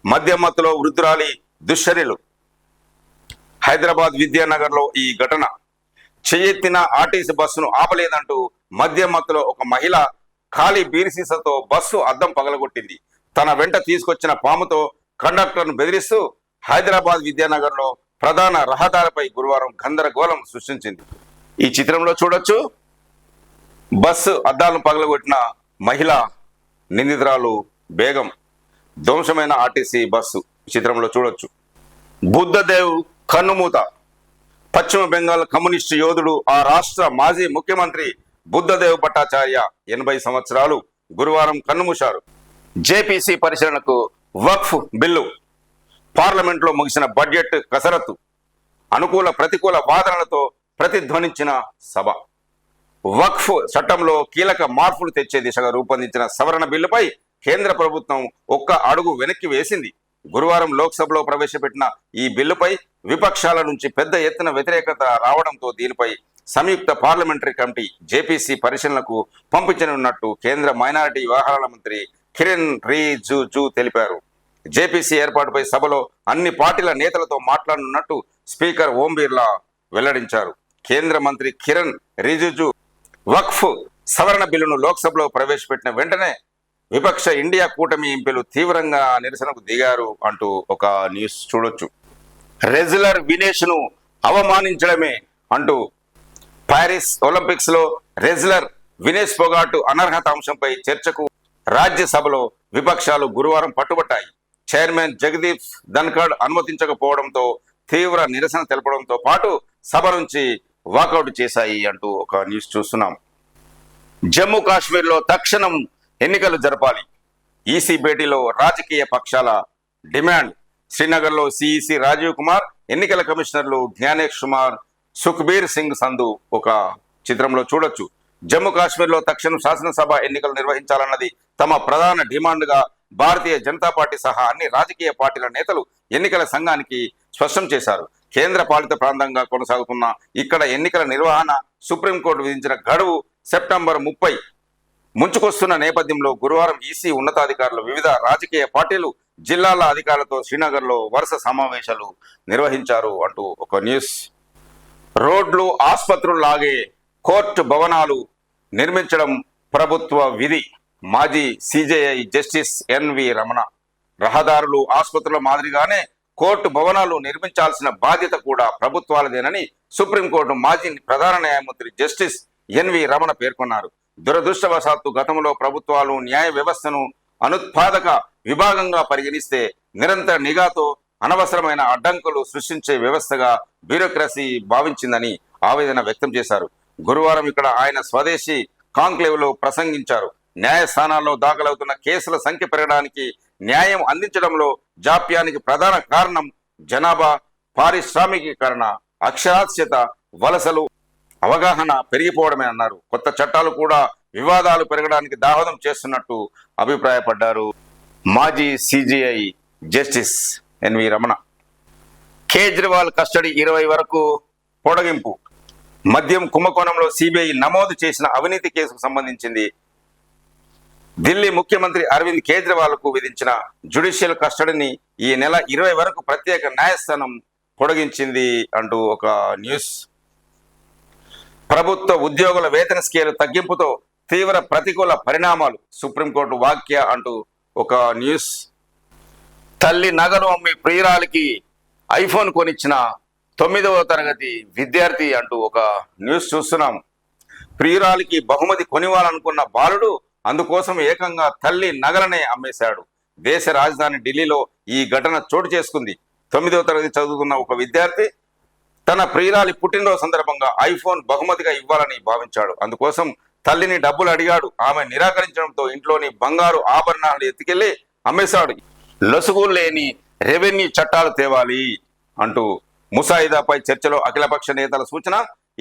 S1: మద్యం మత్తులో వృద్ధురాలి దుశ్చర్యలు. హైదరాబాద్ విద్యానగర్లో ఈ ఘటన. చెయ్యెత్తిన ఆర్టీసీ బస్సును ఆపలేదంటూ మద్యం మత్తులో ఒక మహిళ ఖాళీ బీర్ సీసాతో బస్సు అద్దం పగలగొట్టింది. తన వెంట తీసుకొచ్చిన పాముతో కండక్టర్ను బెదిరిస్తూ హైదరాబాద్ విద్యానగర్లో ప్రధాన రహదారిపై గురువారం గందరగోళం సృష్టించింది. ఈ చిత్రంలో చూడొచ్చు, బస్సు అద్దాలను పగలగొట్టిన మహిళ నిందితురాలు బేగం. ధ్వంసమైన ఆర్టీసీ బస్సు చిత్రంలో చూడొచ్చు. బుద్ధదేవ్ కన్నుమూత. పశ్చిమ బెంగాల్ కమ్యూనిస్టు యోధుడు, ఆ రాష్ట్ర మాజీ ముఖ్యమంత్రి బుద్ధదేవ్ భట్టాచార్య 80 సంవత్సరాలు గురువారం కన్నుమూశారు. జేపీసీ పరిశీలనకు వక్ఫ్ బిల్లు. పార్లమెంట్లో ముగిసిన బడ్జెట్ కసరత్తు. అనుకూల ప్రతికూల వాదనలతో ప్రతిధ్వనించిన సభ. వక్ఫ్ చట్టంలో కీలక మార్పులు తెచ్చే దిశగా రూపొందించిన సవరణ బిల్లుపై కేంద్ర ప్రభుత్వం ఒక్క అడుగు వెనక్కి వేసింది. గురువారం లోక్సభలో ప్రవేశపెట్టిన ఈ బిల్లుపై విపక్షాల నుంచి పెద్ద ఎత్తున వ్యతిరేకత రావడంతో దీనిపై సంయుక్త పార్లమెంటరీ కమిటీ జేపీసీ పరిశీలనకు పంపించనున్నట్టు కేంద్ర మైనారిటీ వ్యవహారాల మంత్రి కిరణ్ రిజిజు తెలిపారు. జేపీసీ ఏర్పాటుపై సభలో అన్ని పార్టీల నేతలతో మాట్లాడనున్నట్టు స్పీకర్ ఓం బిర్లా వెల్లడించారు. కేంద్ర మంత్రి కిరణ్ రిజిజు వక్ఫ్ సవరణ బిల్లును లోక్సభలో ప్రవేశపెట్టిన వెంటనే విపక్ష ఇండియా కూటమి ఎంపీలు తీవ్రంగా నిరసనకు దిగారు అంటూ ఒక న్యూస్ చూడొచ్చు. రెజ్లర్ వినేష్ ను అవమానించడమే అంటూ పారిస్ ఒలింపిక్స్ లో రెజ్లర్ వినేష్ ఫోగాట్ అనర్హత అంశంపై చర్చకు రాజ్యసభలో విపక్షాలు గురువారం పట్టుబట్టాయి. చైర్మన్ జగదీప్ ధన్ఖడ్ అనుమతించకపోవడంతో తీవ్ర నిరసన తెలపడంతో పాటు సభ నుంచి వాకౌట్ చేశాయి అంటూ ఒక న్యూస్ చూస్తున్నాం. జమ్మూ కాశ్మీర్లో తక్షణం ఎన్నికలు జరపాలి. ఈసీ భేటీలో రాజకీయ పక్షాల డిమాండ్. శ్రీనగర్లో సిఈసి రాజీవ్ కుమార్, ఎన్నికల కమిషనర్లు జ్ఞానేష్ కుమార్, సుఖ్బీర్ సింగ్ సంధు ఒక చిత్రంలో చూడొచ్చు. జమ్మూ కాశ్మీర్లో తక్షణం శాసనసభ ఎన్నికలు నిర్వహించాలన్నది తమ ప్రధాన డిమాండ్గా భారతీయ జనతా పార్టీ సహా అన్ని రాజకీయ పార్టీల నేతలు ఎన్నికల సంఘానికి స్పష్టం చేశారు. కేంద్ర పాలిత ప్రాంతంగా కొనసాగుతున్న ఇక్కడ ఎన్నికల నిర్వహణ సుప్రీంకోర్టు విధించిన గడువు సెప్టెంబర్ 30 ముంచుకొస్తున్న నేపథ్యంలో గురువారం ఈసీ ఉన్నతాధికారులు, వివిధ రాజకీయ పార్టీలు, జిల్లాల అధికారులతో శ్రీనగర్లో వరుస సమావేశాలు నిర్వహించారు అంటూ ఒక న్యూస్. రోడ్లు, ఆసుపత్రులు లాగే కోర్టు భవనాలు నిర్మించడం ప్రభుత్వ విధి. మాజీ సిజేఐ జస్టిస్ ఎన్వి రమణ. రహదారులు, ఆసుపత్రుల మాదిరిగానే కోర్టు భవనాలు నిర్మించాల్సిన బాధ్యత కూడా ప్రభుత్వాలదేనని సుప్రీంకోర్టు మాజీ ప్రధాన న్యాయమూర్తి జస్టిస్ ఎన్వి రమణ పేర్కొన్నారు. దురదృష్టవశాత్తు గతంలో ప్రభుత్వాలు న్యాయ వ్యవస్థను అనుత్పాదక విభాగంగా పరిగణిస్తే నిరంతర నిఘాతో అనవసరమైన అడ్డంకులు సృష్టించే వ్యవస్థగా బ్యూరోక్రసీ భావించిందని ఆవేదన వ్యక్తం చేశారు. గురువారం ఇక్కడ ఆయన స్వదేశీ కాంక్లేవ్లో ప్రసంగించారు. న్యాయస్థానాల్లో దాఖలవుతున్న కేసుల సంఖ్య పెరగడానికి, న్యాయం అందించడంలో జాప్యానికి ప్రధాన కారణం జనాభా, పారిశ్రామికీకరణ, అక్షరాస్యత, వలసలు, అవగాహన పెరిగిపోవడమే అన్నారు. కొత్త చట్టాలు కూడా వివాదాలు పెరగడానికి దాహోదం చేస్తున్నట్టు అభిప్రాయపడ్డారు మాజీ CJI justice N V Ramana. Kejriwal custody 20 వరకు పొడిగింపు. మద్యం కుంభకోణంలో సిబిఐ నమోదు చేసిన అవినీతి కేసుకు సంబంధించింది ఢిల్లీ ముఖ్యమంత్రి అరవింద్ కేజ్రీవాల్ కు విధించిన జ్యుడిషియల్ కస్టడీని ఈ నెల 20 వరకు ప్రత్యేక న్యాయస్థానం పొడిగించింది అంటూ ఒక న్యూస్. ప్రభుత్వ ఉద్యోగుల వేతన స్కేలు తగ్గింపుతో తీవ్ర ప్రతికూల పరిణామాలు, సుప్రీంకోర్టు వ్యాఖ్య అంటూ ఒక న్యూస్. తల్లి నగను అమ్మి ప్రియురాలికి ఐఫోన్ కొనిచ్చిన 9వ తరగతి విద్యార్థి అంటూ ఒక న్యూస్ చూస్తున్నాం. ప్రియురాలికి బహుమతి కొనివ్వాలనుకున్న బాలుడు అందుకోసం ఏకంగా తల్లి నగలనే అమ్మేశాడు. దేశ రాజధాని ఢిల్లీలో ఈ ఘటన చోటు చేసుకుంది. 9వ తరగతి చదువుతున్న ఒక విద్యార్థి తన ప్రియురాలి పుట్టినరోజు సందర్భంగా ఐఫోన్ బహుమతిగా ఇవ్వాలని భావించాడు. అందుకోసం తల్లిని డబ్బులు అడిగాడు. ఆమె నిరాకరించడంతో ఇంట్లోని బంగారు ఆభరణాలు ఎత్తుకెళ్లి అమ్మేశాడు. లొసుగు లేని రెవెన్యూ చట్టాలు తేవాలి అంటూ ముసాయిదాపై చర్చలో అఖిలపక్ష నేతల సూచన.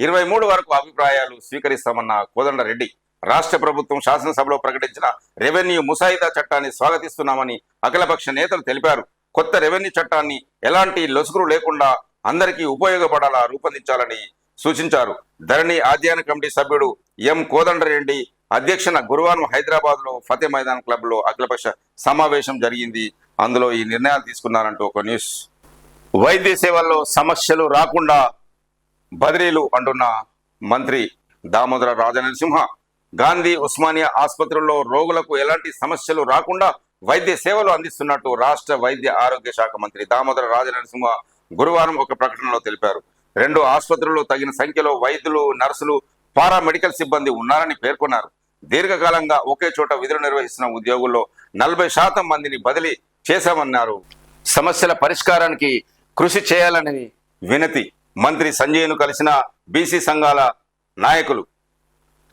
S1: 23 వరకు అభిప్రాయాలు స్వీకరిస్తామన్న కోదండరెడ్డి. రాష్ట్ర ప్రభుత్వం శాసనసభలో ప్రకటించిన రెవెన్యూ ముసాయిదా చట్టాన్ని స్వాగతిస్తున్నామని అఖిలపక్ష నేతలు తెలిపారు. కొత్త రెవెన్యూ చట్టాన్ని ఎలాంటి లొసుగులు లేకుండా అందరికీ ఉపయోగపడాలా రూపొందించాలని సూచించారు. ధరణి అధ్యయన కమిటీ సభ్యుడు ఎం కోదండరెడ్డి అధ్యక్షన గురువారం హైదరాబాద్ లో ఫతే మైదాన్ క్లబ్ లో అఖిలపక్ష సమావేశం జరిగింది. అందులో ఈ నిర్ణయాలు తీసుకున్నారంటూ ఒక న్యూస్. వైద్య సేవల్లో సమస్యలు రాకుండా బదిలీలు అంటున్న మంత్రి దామోదర రాజనరసింహ. గాంధీ ఉస్మానియా ఆసుపత్రుల్లో రోగులకు ఎలాంటి సమస్యలు రాకుండా వైద్య సేవలు అందిస్తున్నట్టు రాష్ట్ర వైద్య ఆరోగ్య శాఖ మంత్రి దామోదర రాజనరసింహ గురువారం ఒక ప్రకటనలో తెలిపారు. 2 ఆసుపత్రుల్లో తగిన సంఖ్యలో వైద్యులు, నర్సులు, పారామెడికల్ సిబ్బంది ఉన్నారని పేర్కొన్నారు. దీర్ఘకాలంగా ఒకే చోట విధులు నిర్వహిస్తున్న ఉద్యోగుల్లో 40% మందిని బదిలీ చేశామన్నారు. సమస్యల పరిష్కారానికి కృషి చేయాలని వినతి. మంత్రి సంజయ్ను కలిసిన బీసీ సంఘాల నాయకులు.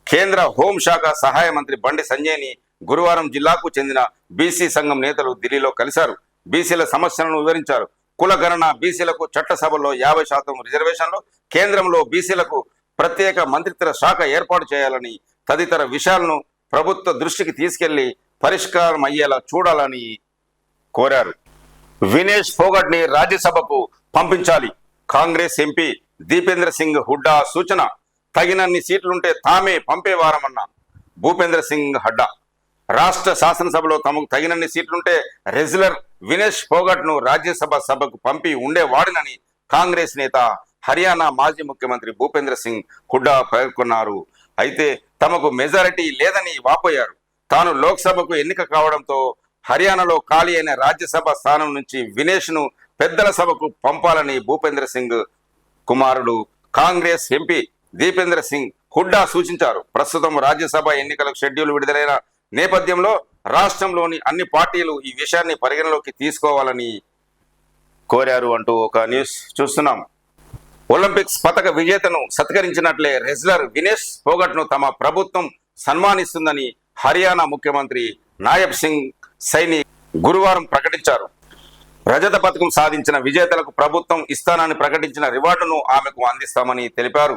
S1: కేంద్ర హోంశాఖ సహాయ మంత్రి బండి సంజయ్ని గురువారం జిల్లాకు చెందిన బీసీ సంఘం నేతలు ఢిల్లీలో కలిశారు. బీసీల సమస్యలను వివరించారు. కుల గణన, బీసీలకు చట్టసభలో 50% రిజర్వేషన్లు, కేంద్రంలో బీసీలకు ప్రత్యేక మంత్రిత్వ శాఖ ఏర్పాటు చేయాలని తదితర విషయాలను ప్రభుత్వ దృష్టికి తీసుకెళ్లి పరిష్కారం అయ్యేలా చూడాలని కోరారు. వినేష్ ఫోగట్ ని రాజ్యసభకు పంపించాలి. కాంగ్రెస్ ఎంపీ దీపేంద్ర సింగ్ హుడ్డా సూచన. తగినన్ని సీట్లుంటే తామే పంపేవారమన్న భూపేంద్ర సింగ్ హుడ్డా. రాష్ట్ర శాసనసభలో తమకు తగినన్ని సీట్లుంటే రెజ్లర్ వినేష్ ఫోగట్ ను రాజ్యసభ సభకు పంపి ఉండేవాడినని కాంగ్రెస్ నేత, హర్యానా మాజీ ముఖ్యమంత్రి భూపేంద్ర సింగ్ హుడ్డా పేర్కొన్నారు. అయితే తమకు మెజారిటీ లేదని వాపోయారు. తాను లోక్సభకు ఎన్నిక కావడంతో హర్యానాలో ఖాళీ అయిన రాజ్యసభ స్థానం నుంచి వినేష్ ను పెద్దల సభకు పంపాలని భూపేంద్ర సింగ్ కుమారుడు కాంగ్రెస్ ఎంపీ దీపేంద్ర సింగ్ హుడ్డా సూచించారు. ప్రస్తుతం రాజ్యసభ ఎన్నికలకు షెడ్యూల్ విడుదలైన నేపథ్యంలో రాష్ట్రంలోని అన్ని పార్టీలు ఈ విషయాన్ని పరిగణలోకి తీసుకోవాలని కోరారు అంటూ ఒక న్యూస్ చూస్తున్నాం. ఒలింపిక్స్ పతక విజేతను సత్కరించినట్లే రెజ్లర్ వినేష్ ఫోగట్ ను తమ ప్రభుత్వం సన్మానిస్తుందని హర్యానా ముఖ్యమంత్రి నాయబ్ సింగ్ సైని గురువారం ప్రకటించారు. రజత పథకం సాధించిన విజేతలకు ప్రభుత్వం ఇస్తానని ప్రకటించిన రివార్డును ఆమెకు అందిస్తామని తెలిపారు.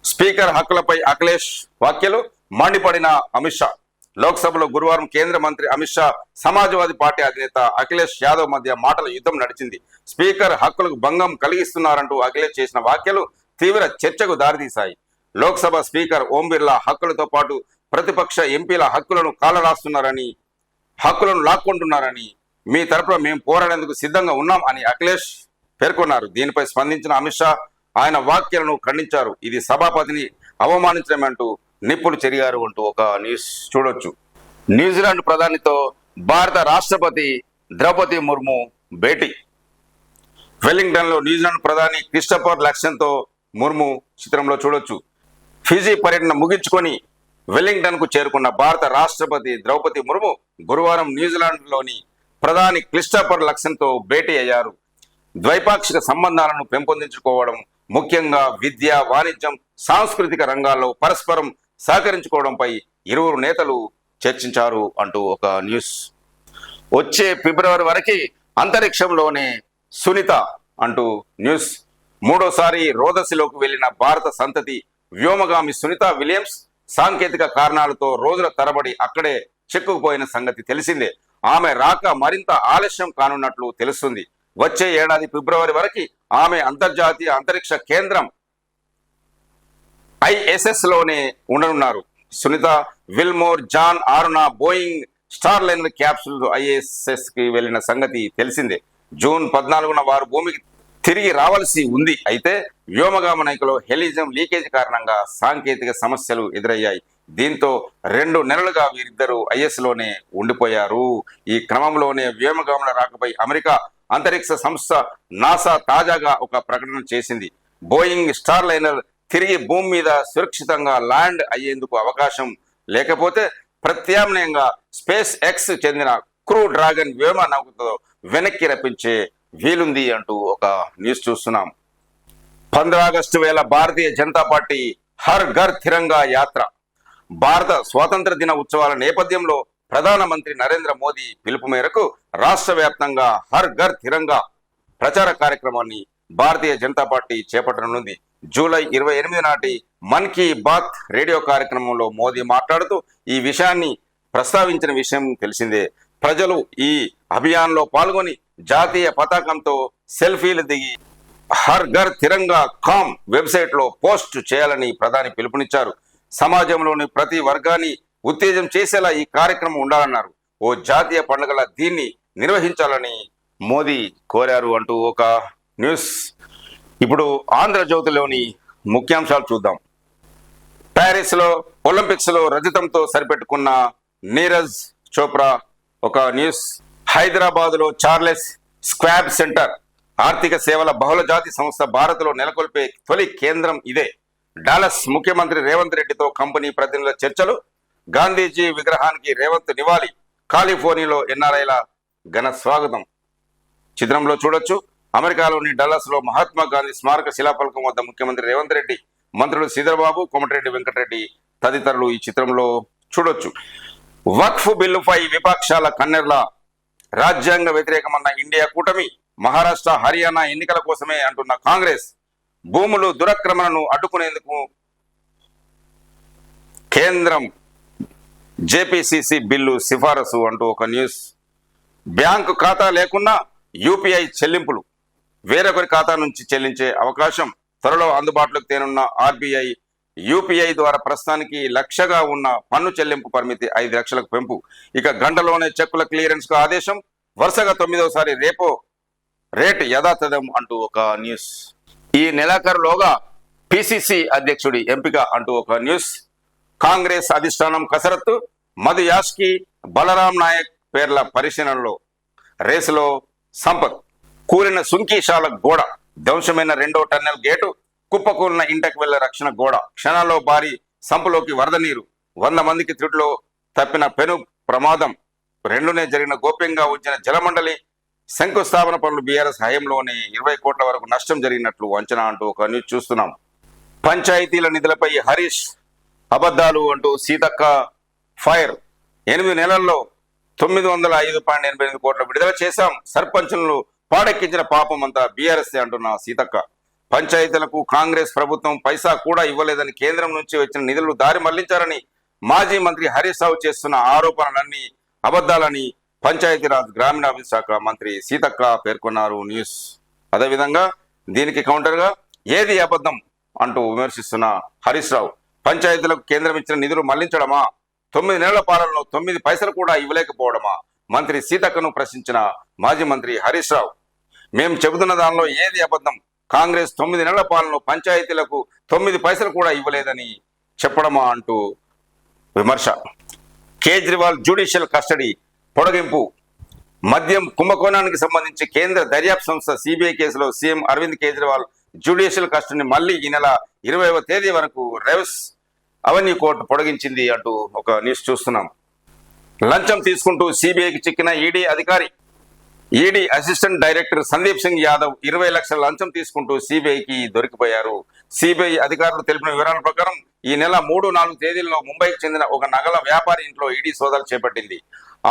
S1: స్పీకర్ హక్కులపై అఖిలేష్ వ్యాఖ్యలు మండిపడిన అమిత్ షా. లోక్సభలో గురువారం కేంద్ర మంత్రి అమిత్ షా, సమాజ్వాదీ పార్టీ అధినేత అఖిలేష్ యాదవ్ మధ్య మాటల యుద్ధం నడిచింది. స్పీకర్ హక్కులకు భంగం కలిగిస్తున్నారంటూ అఖిలేష్ చేసిన వ్యాఖ్యలు తీవ్ర చర్చకు దారితీశాయి. లోక్సభ స్పీకర్ ఓం బిర్లా హక్కులతో పాటు ప్రతిపక్ష ఎంపీల హక్కులను కాలరాస్తున్నారని, హక్కులను లాక్కుంటున్నారని, మీ తరపున మేము పోరాడేందుకు సిద్ధంగా ఉన్నాం అని అఖిలేష్ పేర్కొన్నారు. దీనిపై స్పందించిన అమిత్ షా ఆయన వ్యాఖ్యలను ఖండించారు. ఇది సభాపతిని అవమానించడమంటూ నిప్పులు చెరిగారు అంటూ ఒక న్యూస్ చూడొచ్చు. న్యూజిలాండ్ ప్రధానితో భారత రాష్ట్రపతి ద్రౌపది ముర్ము భేటీ. వెల్లింగ్టన్ లో న్యూజిలాండ్ ప్రధాని క్రిస్టోఫర్ లక్సన్తో ముర్ము చిత్రంలో చూడొచ్చు. ఫిజీ పర్యటన ముగించుకొని వెల్లింగ్టన్ కు చేరుకున్న భారత రాష్ట్రపతి ద్రౌపది ముర్ము గురువారం న్యూజిలాండ్ లోని ప్రధాని క్రిస్టోఫర్ లక్సన్తో భేటీ అయ్యారు. ద్వైపాక్షిక సంబంధాలను పెంపొందించుకోవడం, ముఖ్యంగా విద్య, వాణిజ్యం, సాంస్కృతిక రంగాల్లో పరస్పరం సహకరించుకోవడంపై ఇరువురు నేతలు చర్చించారు అంటూ ఒక న్యూస్. వచ్చే ఫిబ్రవరి వరకు అంతరిక్షంలోనే సునీత అంటూ న్యూస్. 3వసారి రోదసిలోకి వెళ్లిన భారత సంతతి వ్యోమగామి సునీత విలియమ్స్ సాంకేతిక కారణాలతో రోజుల తరబడి అక్కడే చిక్కుకుపోయిన సంగతి తెలిసిందే. ఆమె రాక మరింత ఆలస్యం కానున్నట్లు తెలుస్తుంది. వచ్చే ఏడాది ఫిబ్రవరి వరకు ఆమె అంతర్జాతీయ అంతరిక్ష కేంద్రం ISS లోనే ఉండనున్నారు. సునీత విల్మోర్, జాన్ ఆరున Boeing star liner capsule ISS కి వెళ్లిన సంగతి తెలిసిందే. జూన్ 14న వారు భూమికి తిరిగి రావాల్సి ఉంది. అయితే వ్యోమగామనైకలో హెలిజం లీకేజ్ కారణంగా సాంకేతిక సమస్యలు ఎదురయ్యాయి. దీంతో 2 నెలలుగా వీరిద్దరూ IS లోనే ఉండిపోయారు. ఈ క్రమంలోనే వ్యోమగాముల రాకపై అమెరికా అంతరిక్ష సంస్థ నాసా తాజాగా ఒక ప్రకటన చేసింది. బోయింగ్ స్టార్ లైనర్ తిరిగి భూమి మీద సురక్షితంగా ల్యాండ్ అయ్యేందుకు అవకాశం లేకపోతే ప్రత్యామ్నాయంగా స్పేస్ ఎక్స్ చెందిన క్రూ డ్రాగన్ వ్యోమ నౌకతో వెనక్కి రప్పించే వీలుంది అంటూ ఒక న్యూస్ చూస్తున్నాం. 15 ఆగస్టు వేళ భారతీయ జనతా పార్టీ హర్ ఘర్ తిరంగా యాత్ర. భారత స్వాతంత్ర దిన ఉత్సవాల నేపథ్యంలో ప్రధానమంత్రి నరేంద్ర మోదీ పిలుపు మేరకు రాష్ట్ర వ్యాప్తంగా హర్ ఘర్ తిరంగా ప్రచార కార్యక్రమాన్ని భారతీయ జనతా పార్టీ చేపట్టనుంది. జూలై 28 నాటి మన్ కీ బాత్ రేడియో కార్యక్రమంలో మోదీ మాట్లాడుతూ ఈ విషయాన్ని ప్రస్తావించిన విషయం తెలిసిందే. ప్రజలు ఈ అభియాన్లో పాల్గొని జాతీయ పతాకంతో సెల్ఫీలు దిగి హర్ ఘర్ తిరంగా కామ్ వెబ్సైట్ లో పోస్ట్ చేయాలని ప్రధాని పిలుపునిచ్చారు. సమాజంలోని ప్రతి వర్గాన్ని ఉత్తేజం చేసేలా ఈ కార్యక్రమం ఉండాలన్నారు. ఓ జాతీయ పండుగల దీన్ని నిర్వహించాలని మోదీ కోరారు అంటూ ఒక న్యూస్. ఇప్పుడు ఆంధ్రజ్యోతిలోని ముఖ్యాంశాలు చూద్దాం. ప్యారిస్లో ఒలింపిక్స్లో రజతంతో సరిపెట్టుకున్న నీరజ్ చోప్రా ఒక న్యూస్. హైదరాబాద్లో చార్లెస్ స్క్వాబ్ సెంటర్ ఆర్థిక సేవల బహుళజాతి సంస్థ భారత్లో నెలకొల్పే తొలి కేంద్రం ఇదే. డాలస్ ముఖ్యమంత్రి రేవంత్ రెడ్డితో కంపెనీ ప్రతినిధుల చర్చలు. గాంధీజీ విగ్రహానికి రేవంత్ నివాళి. కాలిఫోర్నియాలో ఎన్ఆర్ఐల ఘన స్వాగతం. చిత్రంలో చూడొచ్చు. అమెరికాలోని డల్లాస్ లో మహాత్మా గాంధీ స్మారక శిలాఫలకం వద్ద ముఖ్యమంత్రి రేవంత్ రెడ్డి, మంత్రులు శ్రీధర్బాబు, కోమటిరెడ్డి వెంకటరెడ్డి తదితరులు ఈ చిత్రంలో చూడొచ్చు. వక్ఫ్ బిల్లుపై విపక్షాల కన్నెర్ల. రాజ్యాంగ వ్యతిరేకమన్న ఇండియా కూటమి. మహారాష్ట్ర, హర్యానా ఎన్నికల కోసమే అంటున్న కాంగ్రెస్. భూములు దురక్రమణను అడ్డుకునేందుకు కేంద్రం జేపీసీసీ బిల్లు సిఫారసు అంటూ ఒక న్యూస్. బ్యాంకు ఖాతా లేకున్నా యూపీఐ చెల్లింపులు. వేరొకరి ఖాతా నుంచి చెల్లించే అవకాశం త్వరలో అందుబాటులోకి తేనున్న ఆర్బీఐ. యూపీఐ ద్వారా ప్రస్తుతానికి లక్షగా ఉన్న పన్ను చెల్లింపు పరిమితి 5 లక్షలకు పెంపు. ఇక గంటలోనే చెక్కుల క్లియరెన్స్ కు ఆదేశం. వరుసగా 9వసారి రేపో రేట్ యథాతథం అంటూ ఒక న్యూస్. ఈ నెలాఖరులోగా పిసిసి అధ్యక్షుడి ఎంపిక అంటూ ఒక న్యూస్. కాంగ్రెస్ అధిష్టానం కసరత్తు. మధు యాష్కి, బలరాం నాయక్ పేర్ల పరిశీలనలో. రేసులో సంపత్. కూలిన సుంకీశాల గోడ. ధ్వంసమైన 2వ టన్నెల్ గేటు. కుప్పకూలిన ఇంటకు వెళ్లే రక్షణ గోడ. క్షణాల్లో భారీ సంపులోకి వరద నీరు. 100 మందికి త్రుటిలో తప్పిన పెను ప్రమాదం. రెండునే జరిగిన గోప్యంగా ఉంచిన జలమండలి. శంకుస్థాపన పనులు బీఆర్ఎస్ హయాంలోనే 20 కోట్ల వరకు నష్టం జరిగినట్లు అంచనా అంటూ ఒక న్యూస్ చూస్తున్నాం. పంచాయతీల నిధులపై హరీష్ అబద్ధాలు అంటూ సీతక్క ఫైర్. 8 నెలల్లో 905.88 కోట్ల విడుదల చేశాం. సర్పంచులను పాడెక్కించిన పాపం అంతా బీఆర్ఎస్ అంటున్న సీతక్క. పంచాయతీలకు కాంగ్రెస్ ప్రభుత్వం పైసా కూడా ఇవ్వలేదని, కేంద్రం నుంచి వచ్చిన నిధులు దారి మళ్లించారని మాజీ మంత్రి హరీష్ రావు చేస్తున్న ఆరోపణలన్నీ అబద్ధాలని పంచాయతీరాజ్ గ్రామీణాభివృద్ధి శాఖ మంత్రి సీతక్క పేర్కొన్నారు న్యూస్. అదేవిధంగా దీనికి కౌంటర్గా ఏది అబద్ధం అంటూ విమర్శిస్తున్న హరీష్ రావు. పంచాయతీలకు కేంద్రం ఇచ్చిన నిధులు మళ్లించడమా? 9 నెలల పాలనలో 9 పైసలు కూడా ఇవ్వలేకపోవడమా? మంత్రి సీతక్కను ప్రశ్నించిన మాజీ మంత్రి హరీష్ రావు. మేము చెబుతున్న దానిలో ఏది అబద్ధం? కాంగ్రెస్ 9 నెలల పాలనలో పంచాయతీలకు 9 పైసలు కూడా ఇవ్వలేదని చెప్పడమా అంటూ విమర్శ. కేజ్రీవాల్ జ్యుడిషియల్ కస్టడీ పొడిగింపు. మద్యం కుంభకోణానికి సంబంధించి కేంద్ర దర్యాప్తు సంస్థ సిబిఐ కేసులో సీఎం అరవింద్ కేజ్రీవాల్ జ్యుడిషియల్ కస్టడీని మళ్లీ ఈ నెల 20వ తేదీ వరకు రేవ్స్ అవెన్యూ కోర్టు పొడిగించింది అంటూ ఒక న్యూస్ చూస్తున్నాం. లంచం తీసుకుంటూ సిబిఐకి చిక్కిన ఈడీ అధికారి. ED assistant director Sandeep Singh Yadav 20 లక్షల లంచం తీసుకుంటూ సిబిఐకి దొరికిపోయారు. సిబిఐ అధికారులు తెలిపిన వివరాల ప్రకారం ఈ నెల 3, 4 తేదీల్లో ముంబైకి చెందిన ఒక నగల వ్యాపారి ఇంట్లో ఈడీ సోదాలు చేపట్టింది.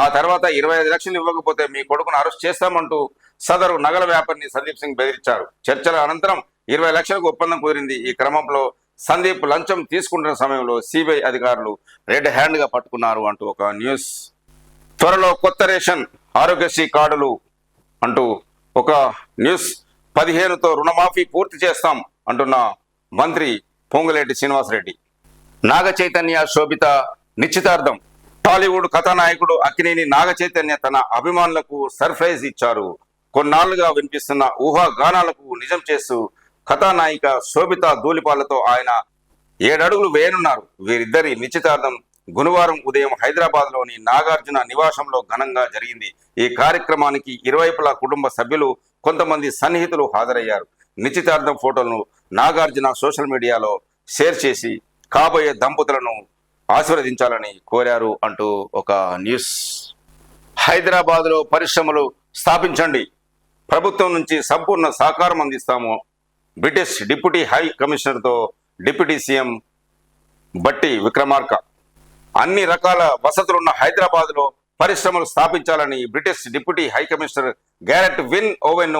S1: ఆ తర్వాత 25 లక్షలు ఇవ్వకపోతే మీ కొడుకును అరెస్ట్ చేస్తామంటూ సదరు నగల వ్యాపారిని సందీప్ సింగ్ బెదిరించారు. చర్చల అనంతరం 20 లక్షలకు ఒప్పందం కుదిరింది. ఈ క్రమంలో సందీప్ లంచం తీసుకుంటున్న సమయంలో సిబిఐ అధికారులు రెడ్ హ్యాండ్ గా పట్టుకున్నారు అంటూ ఒక న్యూస్. త్వరలో కొత్త రేషన్ ఆరోగ్యశ్రీ కార్డులు అంటూ ఒక న్యూస్. 15తో రుణమాఫీ పూర్తి చేస్తాం అంటున్న మంత్రి పొంగులేటి శ్రీనివాసరెడ్డి. నాగ చైతన్య శోభిత నిశ్చితార్థం. టాలీవుడ్ కథానాయకుడు అక్కినేని నాగ చైతన్య తన అభిమానులకు సర్ప్రైజ్ ఇచ్చారు. కొన్నాళ్లుగా వినిపిస్తున్న ఊహా గానాలకు నిజం చేస్తూ కథానాయిక శోభిత ధూళిపాలతో ఆయన 7 అడుగులు వేయనున్నారు. వీరిద్దరి నిశ్చితార్థం గురువారం ఉదయం హైదరాబాద్ లోని నాగార్జున నివాసంలో ఘనంగా జరిగింది. ఈ కార్యక్రమానికి ఇరువైపులా కుటుంబ సభ్యులు, కొంతమంది సన్నిహితులు హాజరయ్యారు. నిశ్చితార్థం ఫోటోలను నాగార్జున సోషల్ మీడియాలో షేర్ చేసి కాబోయే దంపతులను ఆశీర్వదించాలని కోరారు అంటూ ఒక న్యూస్. హైదరాబాద్ లో పరిశ్రమలు స్థాపించండి, ప్రభుత్వం నుంచి సంపూర్ణ సహకారం అందిస్తాము. బ్రిటిష్ డిప్యూటీ హై కమిషనర్తో డిప్యూటీ సీఎం బట్టి విక్రమార్క. అన్ని రకాల వసతులున్న హైదరాబాద్ లో పరిశ్రమలు స్థాపించాలని British deputy high commissioner Gareth Wynn Owen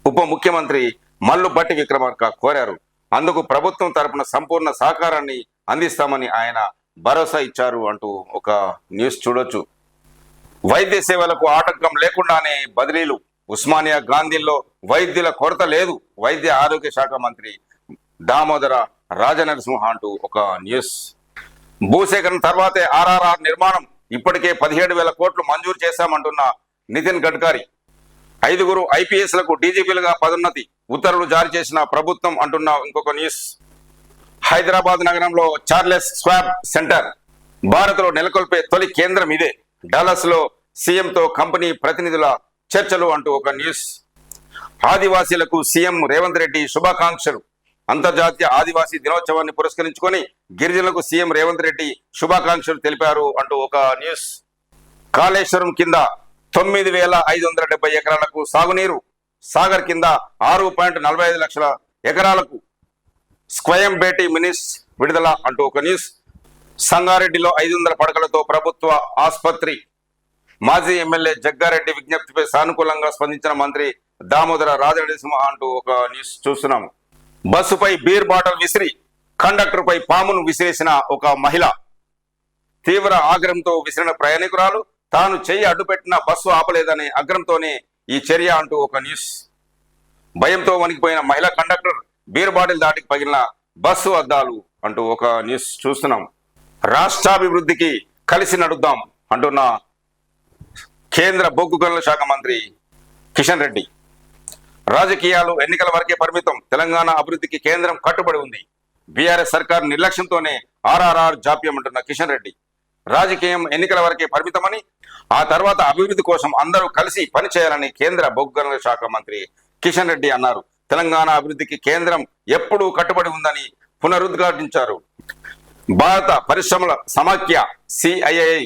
S1: ఉప ముఖ్యమంత్రి మల్లు బట్టి విక్రమార్క కోరారు. అందుకు ప్రభుత్వం తరపున సంపూర్ణ సహకారాన్ని అందిస్తామని ఆయన భరోసా ఇచ్చారు అంటూ ఒక న్యూస్ చూడొచ్చు. వైద్య సేవలకు ఆటంకం లేకుండానే బదిలీలు. ఉస్మానియా గాంధీల్లో వైద్యుల కొరత లేదు. వైద్య ఆరోగ్య శాఖ మంత్రి దామోదర రాజనరసింహ అంటూ ఒక న్యూస్. భూసేకరణ తర్వాతే ఆర్ఆర్ఆర్ నిర్మాణం. ఇప్పటికే 17,000 కోట్లు మంజూరు చేశామంటున్న నితిన్ గడ్కరీ. 5 ఐపీఎస్లకు డీజీపీలుగా పదోన్నతి ఉత్తర్వులు జారీ చేసిన ప్రభుత్వం అంటున్న ఇంకొక న్యూస్. హైదరాబాద్ నగరంలో చార్లెస్ స్వాబ్ సెంటర్ భారత్లో నెలకొల్పే తొలి కేంద్రం ఇదే. డాలస్ లో సీఎంతో కంపెనీ ప్రతినిధుల చర్చలు అంటూ ఒక న్యూస్. ఆదివాసీలకు సీఎం రేవంత్ రెడ్డి శుభాకాంక్షలు. అంతర్జాతీయ ఆదివాసీ దినోత్సవాన్ని పురస్కరించుకొని గిరిజనులకు సీఎం రేవంత్ రెడ్డి శుభాకాంక్షలు తెలిపారు అంటూ ఒక న్యూస్. కాళేశ్వరం కింద 9,570 ఎకరాలకు సాగునీరు, సాగర్ కింద 6.45 లక్షల ఎకరాలకు స్వయం బేటీ మినిస్ విడుదల అంటూ ఒక న్యూస్. సంగారెడ్డిలో 500 పడకలతో ప్రభుత్వ ఆసుపత్రి. మాజీ ఎమ్మెల్యే జగ్గారెడ్డి విజ్ఞప్తిపై సానుకూలంగా స్పందించిన మంత్రి దామోదర రాజనరసింహ అంటూ ఒక న్యూస్ చూస్తున్నాము. బస్సుపై బీర్ బాటల్ విసిరి కండక్టర్పై పామును విసిరేసిన ఒక మహిళ. తీవ్ర ఆగ్రహంతో విసిరిన ప్రయాణికురాలు తాను చెయ్యి అడ్డుపెట్టిన బస్సు ఆపలేదనే అగ్రంతోనే ఈ చర్య అంటూ ఒక న్యూస్. భయంతో వణికిపోయిన మహిళా కండక్టర్ బీర్ బాటిల్ దాటికి పగిలిన బస్సు అద్దాలు అంటూ ఒక న్యూస్ చూస్తున్నాం. రాష్ట్రాభివృద్ధికి కలిసి నడుద్దాం అంటున్న కేంద్ర బొగ్గు గనుల శాఖ మంత్రి కిషన్ రెడ్డి. రాజకీయాలు ఎన్నికల వరకే పరిమితం, తెలంగాణ అభివృద్ధికి కేంద్రం కట్టుబడి ఉంది. బీఆర్ఎస్ సర్కార్ నిర్లక్ష్యంతోనే ఆర్ఆర్ఆర్ జాప్యం అంటున్న కిషన్ రెడ్డి. రాజకీయం ఎన్నికల వరకే పరిమితమని, ఆ తర్వాత అభివృద్ధి కోసం అందరూ కలిసి పనిచేయాలని కేంద్ర బొగ్గు గనుల శాఖ మంత్రి కిషన్ రెడ్డి అన్నారు. తెలంగాణ అభివృద్ధికి కేంద్రం ఎప్పుడూ కట్టుబడి ఉందని పునరుద్ఘాటించారు. భారత పరిశ్రమల సమాఖ్య సిఐఐ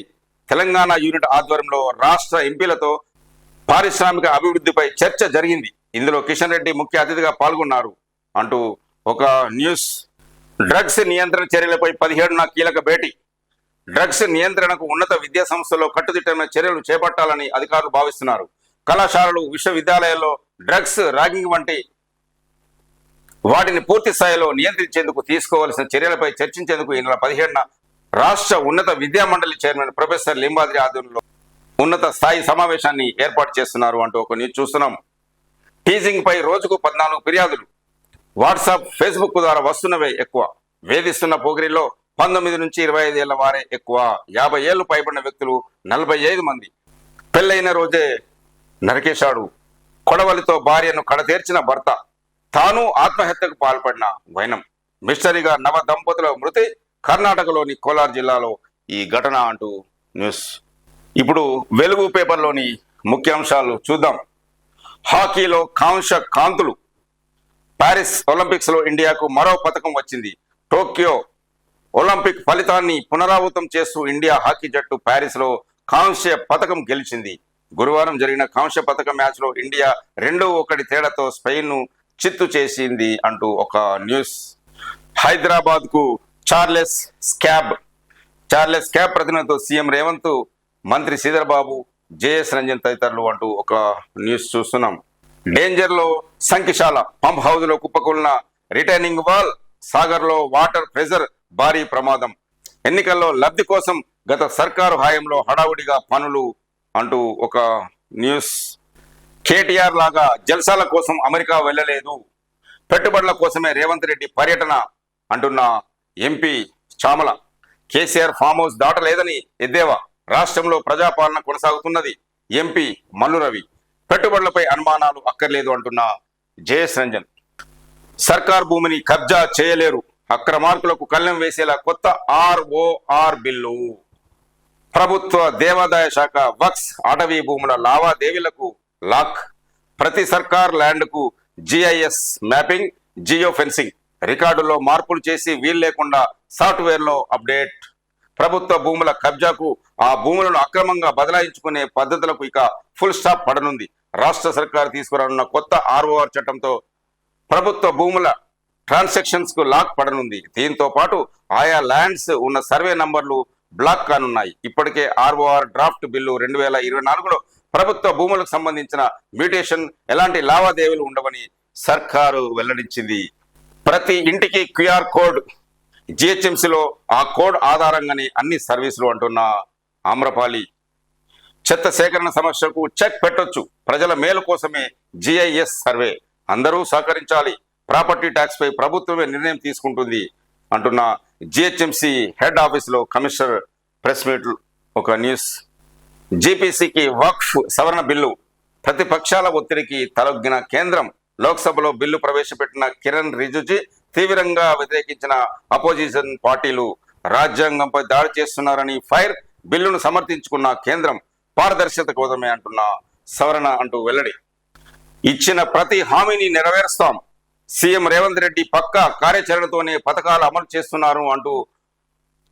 S1: తెలంగాణ యూనిట్ ఆధ్వర్యంలో రాష్ట్ర ఎంపీలతో పారిశ్రామిక అభివృద్ధిపై చర్చ జరిగింది. ఇందులో కిషన్ రెడ్డి ముఖ్య అతిథిగా పాల్గొన్నారు అంటూ ఒక న్యూస్. డ్రగ్స్ నియంత్రణ చర్యలపై 17న కీలక భేటీ. డ్రగ్స్ నియంత్రణకు ఉన్నత విద్యా సంస్థల్లో కట్టుదిట్టమైన చర్యలు చేపట్టాలని అధికారులు భావిస్తున్నారు. కళాశాలలు, విశ్వవిద్యాలయాల్లో డ్రగ్స్, ర్యాగింగ్ వంటి వాటిని పూర్తి స్థాయిలో నియంత్రించేందుకు తీసుకోవాల్సిన చర్యలపై చర్చించేందుకు ఈ నెల 17న రాష్ట్ర ఉన్నత విద్యా మండలి చైర్మన్ ప్రొఫెసర్ లింబాద్రి ఆధ్వర్యంలో ఉన్నత స్థాయి సమావేశాన్ని ఏర్పాటు చేస్తున్నారు అంటూ ఒక న్యూస్ చూస్తున్నాం. టీజింగ్ పై రోజుకు 14 ఫిర్యాదులు. వాట్సాప్, ఫేస్బుక్ ద్వారా వస్తున్నవే ఎక్కువ. వేధిస్తున్న పోగిరిలో 19 నుంచి 25 ఏళ్ల వారే ఎక్కువ. 50 ఏళ్లు పైబడిన వ్యక్తులు 45 మంది. పెళ్లైన రోజే నరికేశాడు. కొడవలితో భార్యను కడతీర్చిన భర్త. తాను ఆత్మహత్యకు పాల్పడిన వైనం. మిస్టరీగా నవ దంపతుల మృతి. కర్ణాటకలోని కోలార్ జిల్లాలో ఈ ఘటన అంటూ న్యూస్. ఇప్పుడు వెలుగు పేపర్లోని ముఖ్యాంశాలు చూద్దాం. హాకీలో కాంస్య కాంతులు. పారిస్ ఒలింపిక్స్ లో ఇండియాకు మరో పథకం వచ్చింది. టోక్యో ఒలింపిక్ ఫలితాన్ని పునరావృతం చేస్తూ ఇండియా హాకీ జట్టు పారిస్ లో కాంస్య పథకం గెలిచింది. గురువారం జరిగిన కాంస్య పథకం మ్యాచ్ లో ఇండియా 2-1 తేడాతో స్పెయిన్ ను చిత్తు చేసింది అంటూ ఒక న్యూస్. హైదరాబాద్ కు చార్లెస్ క్యాబ్ ప్రతినిధితో సీఎం రేవంత్, మంత్రి శ్రీధర్ బాబు, జేఎస్ రంజన్ తదితరులు అంటూ ఒక న్యూస్ చూస్తున్నాం. డేంజర్ లో సంకిశాల. పంప్ హౌస్ లో కుప్పకూలిన రిటైనింగ్ వాల్. సాగర్ లో వాటర్ ప్రెజర్ భారీ ప్రమాదం. ఎన్నికల్లో లబ్ధి కోసం గత సర్కారు హయాంలో హడావుడిగా పనులు అంటూ ఒక న్యూస్. కేటీఆర్ లాగా జల్సాల కోసం అమెరికా వెళ్ళలేదు, పెట్టుబడుల కోసమే రేవంత్ రెడ్డి పర్యటన అంటున్న MP Chamala. KCR farm house దాటలేదని ఎద్దేవా. రాష్ట్రంలో ప్రజాపాలన కొనసాగుతున్నది ఎంపీ మల్లు రవి. పెట్టుబడులపై అనుమానాలు అక్కర్లేదు అంటున్న జేఎస్ రంజన్. సర్కార్ భూమిని కబ్జా చేయలేరు. అక్రమార్కులకు కళ్ళెం వేసేలా కొత్త ఆర్ఓఆర్ బిల్లు. ప్రభుత్వ దేవాదాయ శాఖ వక్స్ అటవీ భూముల లావాదేవీలకు లాక్. ప్రతి సర్కార్ ల్యాండ్ కు జిఐఎస్ మ్యాపింగ్, జియో ఫెన్సింగ్. రికార్డుల్లో మార్పులు చేసి వీలు లేకుండా సాఫ్ట్వేర్ లో అప్డేట్. ప్రభుత్వ భూముల కబ్జాకు, ఆ భూములను అక్రమంగా బదలాయించుకునే పద్ధతులకు ఇక ఫుల్ స్టాప్ పడనుంది. రాష్ట్ర సర్కారు తీసుకురానున్న కొత్త ఆర్ఓఆర్ చట్టంతో ప్రభుత్వ భూముల ట్రాన్సాక్షన్స్ కు లాక్ పడనుంది. దీంతో పాటు ఆయా ల్యాండ్స్ ఉన్న సర్వే నంబర్లు బ్లాక్ కానున్నాయి. ఇప్పటికే ఆర్ఓఆర్ డ్రాఫ్ట్ బిల్లు 2024లో ప్రభుత్వ భూములకు సంబంధించిన మ్యూటేషన్, ఎలాంటి లావాదేవీలు ఉండవని సర్కారు వెల్లడించింది. ప్రతి ఇంటికి క్యూఆర్ కోడ్. జిహెచ్ఎంసీలో ఆ కోడ్ ఆధారంగానే అన్ని సర్వీసులు అంటున్న ఆమ్రపాలి. చెత్త సేకరణ సమస్యకు చెక్ పెట్టొచ్చు. ప్రజల మేలు కోసమే జిఐఎస్ సర్వే. అందరూ సహకరించాలి. ప్రాపర్టీ ట్యాక్స్ పై ప్రభుత్వమే నిర్ణయం తీసుకుంటుంది అంటున్న జిహెచ్ఎంసీ హెడ్ ఆఫీస్ లో కమిషనర్ ప్రెస్ మీట్ ఒక న్యూస్. జీపీసీకి వక్ఫ్ సవరణ బిల్లు ప్రతిపక్షాల ఒత్తిడికి తలొగ్గిన కేంద్రం. లోక్సభలో బిల్లు ప్రవేశపెట్టిన కిరణ్ రిజిజు తీవ్రంగా వ్యతిరేకించిన అపోజిషన్ పార్టీలు రాజ్యాంగంపై దాడి చేస్తున్నారని ఫైర్. బిల్లును సమర్థించుకున్న కేంద్రం పారదర్శకత కోసమే అంటున్న సవరణ అంటూ వెల్లడి. ఇచ్చిన ప్రతి హామీని నెరవేరుస్తాం. సీఎం రేవంత్ రెడ్డి పక్కా కార్యాచరణతోనే పథకాలు అమలు చేస్తున్నారు అంటూ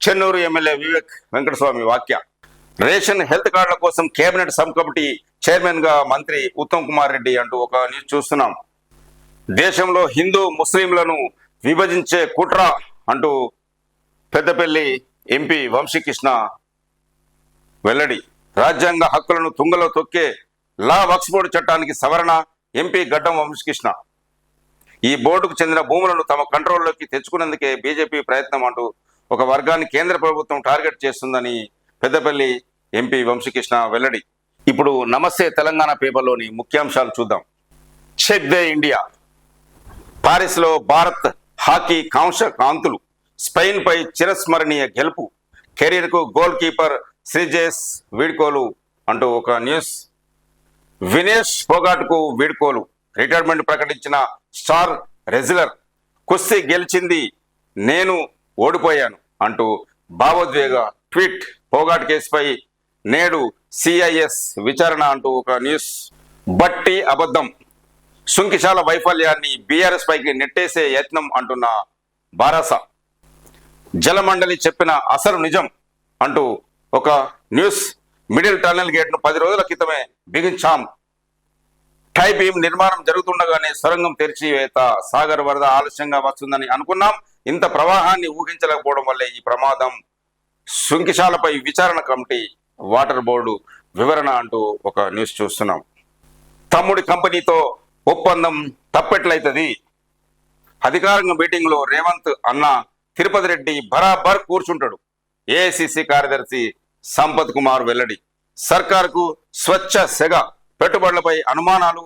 S1: చెన్నూరు ఎమ్మెల్యే వివేక్ వెంకటస్వామి వ్యాఖ్య. రేషన్ హెల్త్ కార్డుల కోసం కేబినెట్ సబ్ కమిటీ చైర్మన్ గా మంత్రి ఉత్తమ్ కుమార్ రెడ్డి అంటూ ఒక న్యూస్ చూస్తున్నాం. దేశంలో హిందూ ముస్లింలను విభజించే కుట్ర అంటూ పెద్దపల్లి ఎంపీ వంశీకృష్ణ వెల్లడి. రాజ్యాంగ హక్కులను తుంగలో తొక్కే లా వక్ఫ్ బోర్డు చట్టానికి సవరణ. ఎంపీ గడ్డం వంశీకృష్ణ. ఈ బోర్డుకు చెందిన భూములను తమ కంట్రోల్లోకి తెచ్చుకునేందుకే బీజేపీ ప్రయత్నం అంటూ ఒక వర్గాన్ని కేంద్ర ప్రభుత్వం టార్గెట్ చేస్తుందని పెద్దపల్లి ఎంపీ వంశీకృష్ణ వెల్లడి. ఇప్పుడు నమస్తే తెలంగాణ పేపర్లోని ముఖ్యాంశాలు చూద్దాం. చెక్ దే ఇండియా. పారిస్లో భారత్ హాకీ కాంతులు. స్పెయిన్ పై చిరస్మరణీయ గెలుపు. కెరీర్కు గోల్ కీపర్ శ్రీజేష్ వీడ్కోలు అంటూ ఒక న్యూస్. వినేష్ ఫోగాట్కు వీడ్కోలు. రిటైర్మెంట్ ప్రకటించిన స్టార్ రెజ్లర్. కుస్తీ గెలిచింది, నేను ఓడిపోయాను అంటూ భావోద్వేగ ట్వీట్. ఫోగాట్ కేసుపై నేడు సిఐఎస్ విచారణ అంటూ ఒక న్యూస్. బట్టి అబద్ధం. సుంకిశాల వైఫల్యాన్ని బీఆర్ఎస్ పైకి నెట్టేసే యత్నం అంటున్న బారాస. జలమండలి చెప్పిన అసలు నిజం అంటూ ఒక న్యూస్. మిడిల్ టన్నెల్ గేట్ను 10 రోజుల క్రితమే బిగించాం. టై బీమ్ నిర్మాణం జరుగుతుండగానే సొరంగం తెరిచివేత. సాగర్ వరద ఆలస్యంగా వస్తుందని అనుకున్నాం. ఇంత ప్రవాహాన్ని ఊహించలేకపోవడం వల్లే ఈ ప్రమాదం. సుంకిశాలపై విచారణ కమిటీ, వాటర్ బోర్డు వివరణ అంటూ ఒక న్యూస్ చూస్తున్నాం. తమ్ముడి కంపెనీతో ఒప్పందం తప్పెట్లయితది. అధికారిక మీటింగ్ లో రేవంత్ అన్న తిరుపతి రెడ్డి బరాబర్ కూర్చుంటాడు. ఏఐసిసి కార్యదర్శి సంపత్ కుమార్ వెల్లడి. సర్కార్కు స్వచ్ఛ సెగ. పెట్టుబడులపై అనుమానాలు,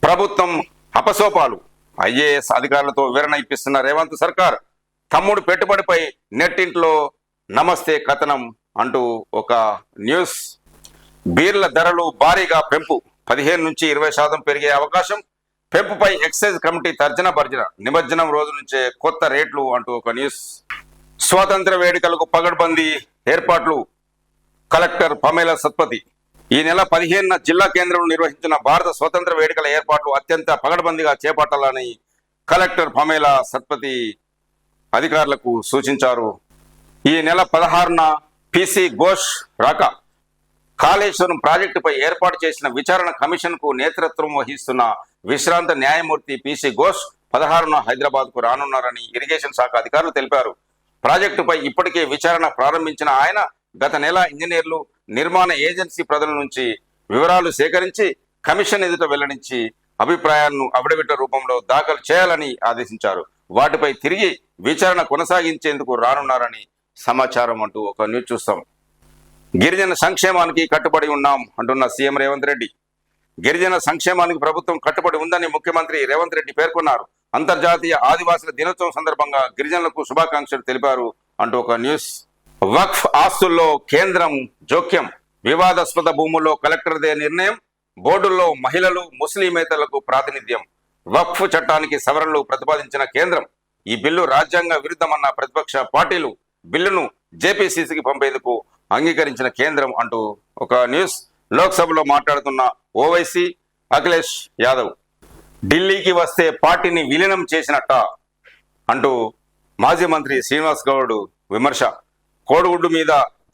S1: ప్రభుత్వం అపసోపాలు. ఐఏఎస్ అధికారులతో వివరణ ఇప్పిస్తున్న రేవంత్ సర్కార్. తమ్ముడు పెట్టుబడిపై నెట్టింట్లో నమస్తే కథనం అంటూ ఒక న్యూస్. బీర్ల ధరలు భారీగా పెంపు. 15 నుంచి 20% పెరిగే అవకాశం. పెంపుపై ఎక్సైజ్ కమిటీ తర్జన భర్జన. నిమజ్జనం రోజు నుంచే కొత్త రేట్లు అంటూ ఒక న్యూస్. స్వాతంత్ర వేడుకలకు పగడ్బందీ ఏర్పాట్లు. Collector Pamela Satpathy. ఈ నెల 15న జిల్లా కేంద్రంలో నిర్వహించిన భారత స్వతంత్ర వేడుకల ఏర్పాట్లు అత్యంత పగడ్బందీగా చేపట్టాలని కలెక్టర్ పమేలా సత్పతి అధికారులకు సూచించారు. ఈ నెల 16న పిసి ఘోష్ రాక. కాళేశ్వరం ప్రాజెక్టుపై ఏర్పాటు చేసిన విచారణ కమిషన్ కు నేతృత్వం వహిస్తున్న విశ్రాంత న్యాయమూర్తి పిసి ఘోష్ 16న హైదరాబాద్ కు రానున్నారని ఇరిగేషన్ శాఖ అధికారులు తెలిపారు. ప్రాజెక్టుపై ఇప్పటికే విచారణ ప్రారంభించిన ఆయన గత నెల ఇంజనీర్లు, నిర్మాణ ఏజెన్సీ ప్రజల నుంచి వివరాలు సేకరించి కమిషన్ ఎదుట వెల్లడించి అభిప్రాయాలను అఫిడవిట్ రూపంలో దాఖలు చేయాలని ఆదేశించారు. వాటిపై తిరిగి విచారణ కొనసాగించేందుకు రానున్నారని సమాచారం అంటూ ఒక న్యూస్ చూస్తాం. గిరిజన సంక్షేమానికి కట్టుబడి ఉన్నాం అంటున్న సీఎం రేవంత్ రెడ్డి. గిరిజన సంక్షేమానికి ప్రభుత్వం కట్టుబడి ఉందని ముఖ్యమంత్రి రేవంత్ రెడ్డి పేర్కొన్నారు. అంతర్జాతీయ ఆదివాసుల దినోత్సవం సందర్భంగా గిరిజనులకు శుభాకాంక్షలు తెలిపారు అంటూ ఒక న్యూస్. వక్ఫ్ ఆస్తుల్లో కేంద్రం జోక్యం. వివాదాస్పద భూముల్లో కలెక్టర్దే నిర్ణయం. బోర్డుల్లో మహిళలు, ముస్లిమేతరులకు ప్రాతినిధ్యం. వక్ఫ్ చట్టానికి సవరణలు ప్రతిపాదించిన కేంద్రం. ఈ బిల్లు రాజ్యాంగ విరుద్ధమన్న ప్రతిపక్ష పార్టీలు. బిల్లును జేపీసీసీకి పంపేందుకు అంగీకరించిన కేంద్రం అంటూ ఒక న్యూస్. లోక్సభలో మాట్లాడుతున్న ఓవైసీ, అఖిలేష్ యాదవ్. ఢిల్లీకి వస్తే పార్టీని విలీనం చేసినట్ట అంటూ మాజీ మంత్రి శ్రీనివాస్ గౌడ్ విమర్శ. కోడిగుడ్డు మీద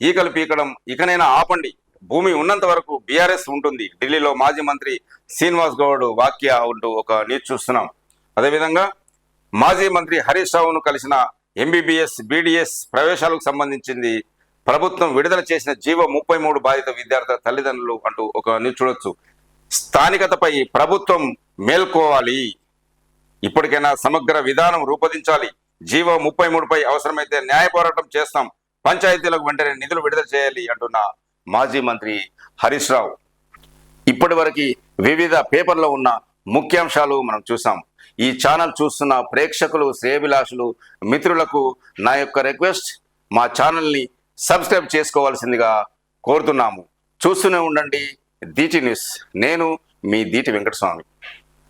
S1: ఈకలు పీకడం ఇకనైనా ఆపండి. భూమి ఉన్నంత వరకు బీఆర్ఎస్ ఉంటుంది. ఢిల్లీలో మాజీ మంత్రి శ్రీనివాస్ గౌడ్ వాక్య అంటూ ఒక న్యూస్ చూస్తున్నాం. అదేవిధంగా మాజీ మంత్రి హరీష్ రావును కలిసిన ఎంబీబీఎస్, బీడీఎస్ ప్రవేశాలకు సంబంధించింది ప్రభుత్వం విడుదల చేసిన జీవో 33 బాధిత విద్యార్థుల తల్లిదండ్రులు అంటూ ఒక న్యూస్ చూడొచ్చు. స్థానికతపై ప్రభుత్వం మేల్కోవాలి. ఇప్పటికైనా సమగ్ర విధానం రూపొందించాలి. జీవో 33పై అవసరమైతే న్యాయ పోరాటం చేస్తాం. పంచాయతీలకు వెంటనే నిధులు విడుదల చేయాలి అంటున్న మాజీ మంత్రి హరీష్ రావు. ఇప్పటి వరకు వివిధ పేపర్లో ఉన్న ముఖ్యాంశాలు మనం చూసాం. ఈ ఛానల్ చూస్తున్న ప్రేక్షకులు, శ్రేయభిలాషులు, మిత్రులకు నా యొక్క రిక్వెస్ట్, మా ఛానల్ని సబ్స్క్రైబ్ చేసుకోవాల్సిందిగా కోరుతున్నాము. చూస్తూనే ఉండండి DT న్యూస్. నేను మీ దీటి వెంకటస్వామి.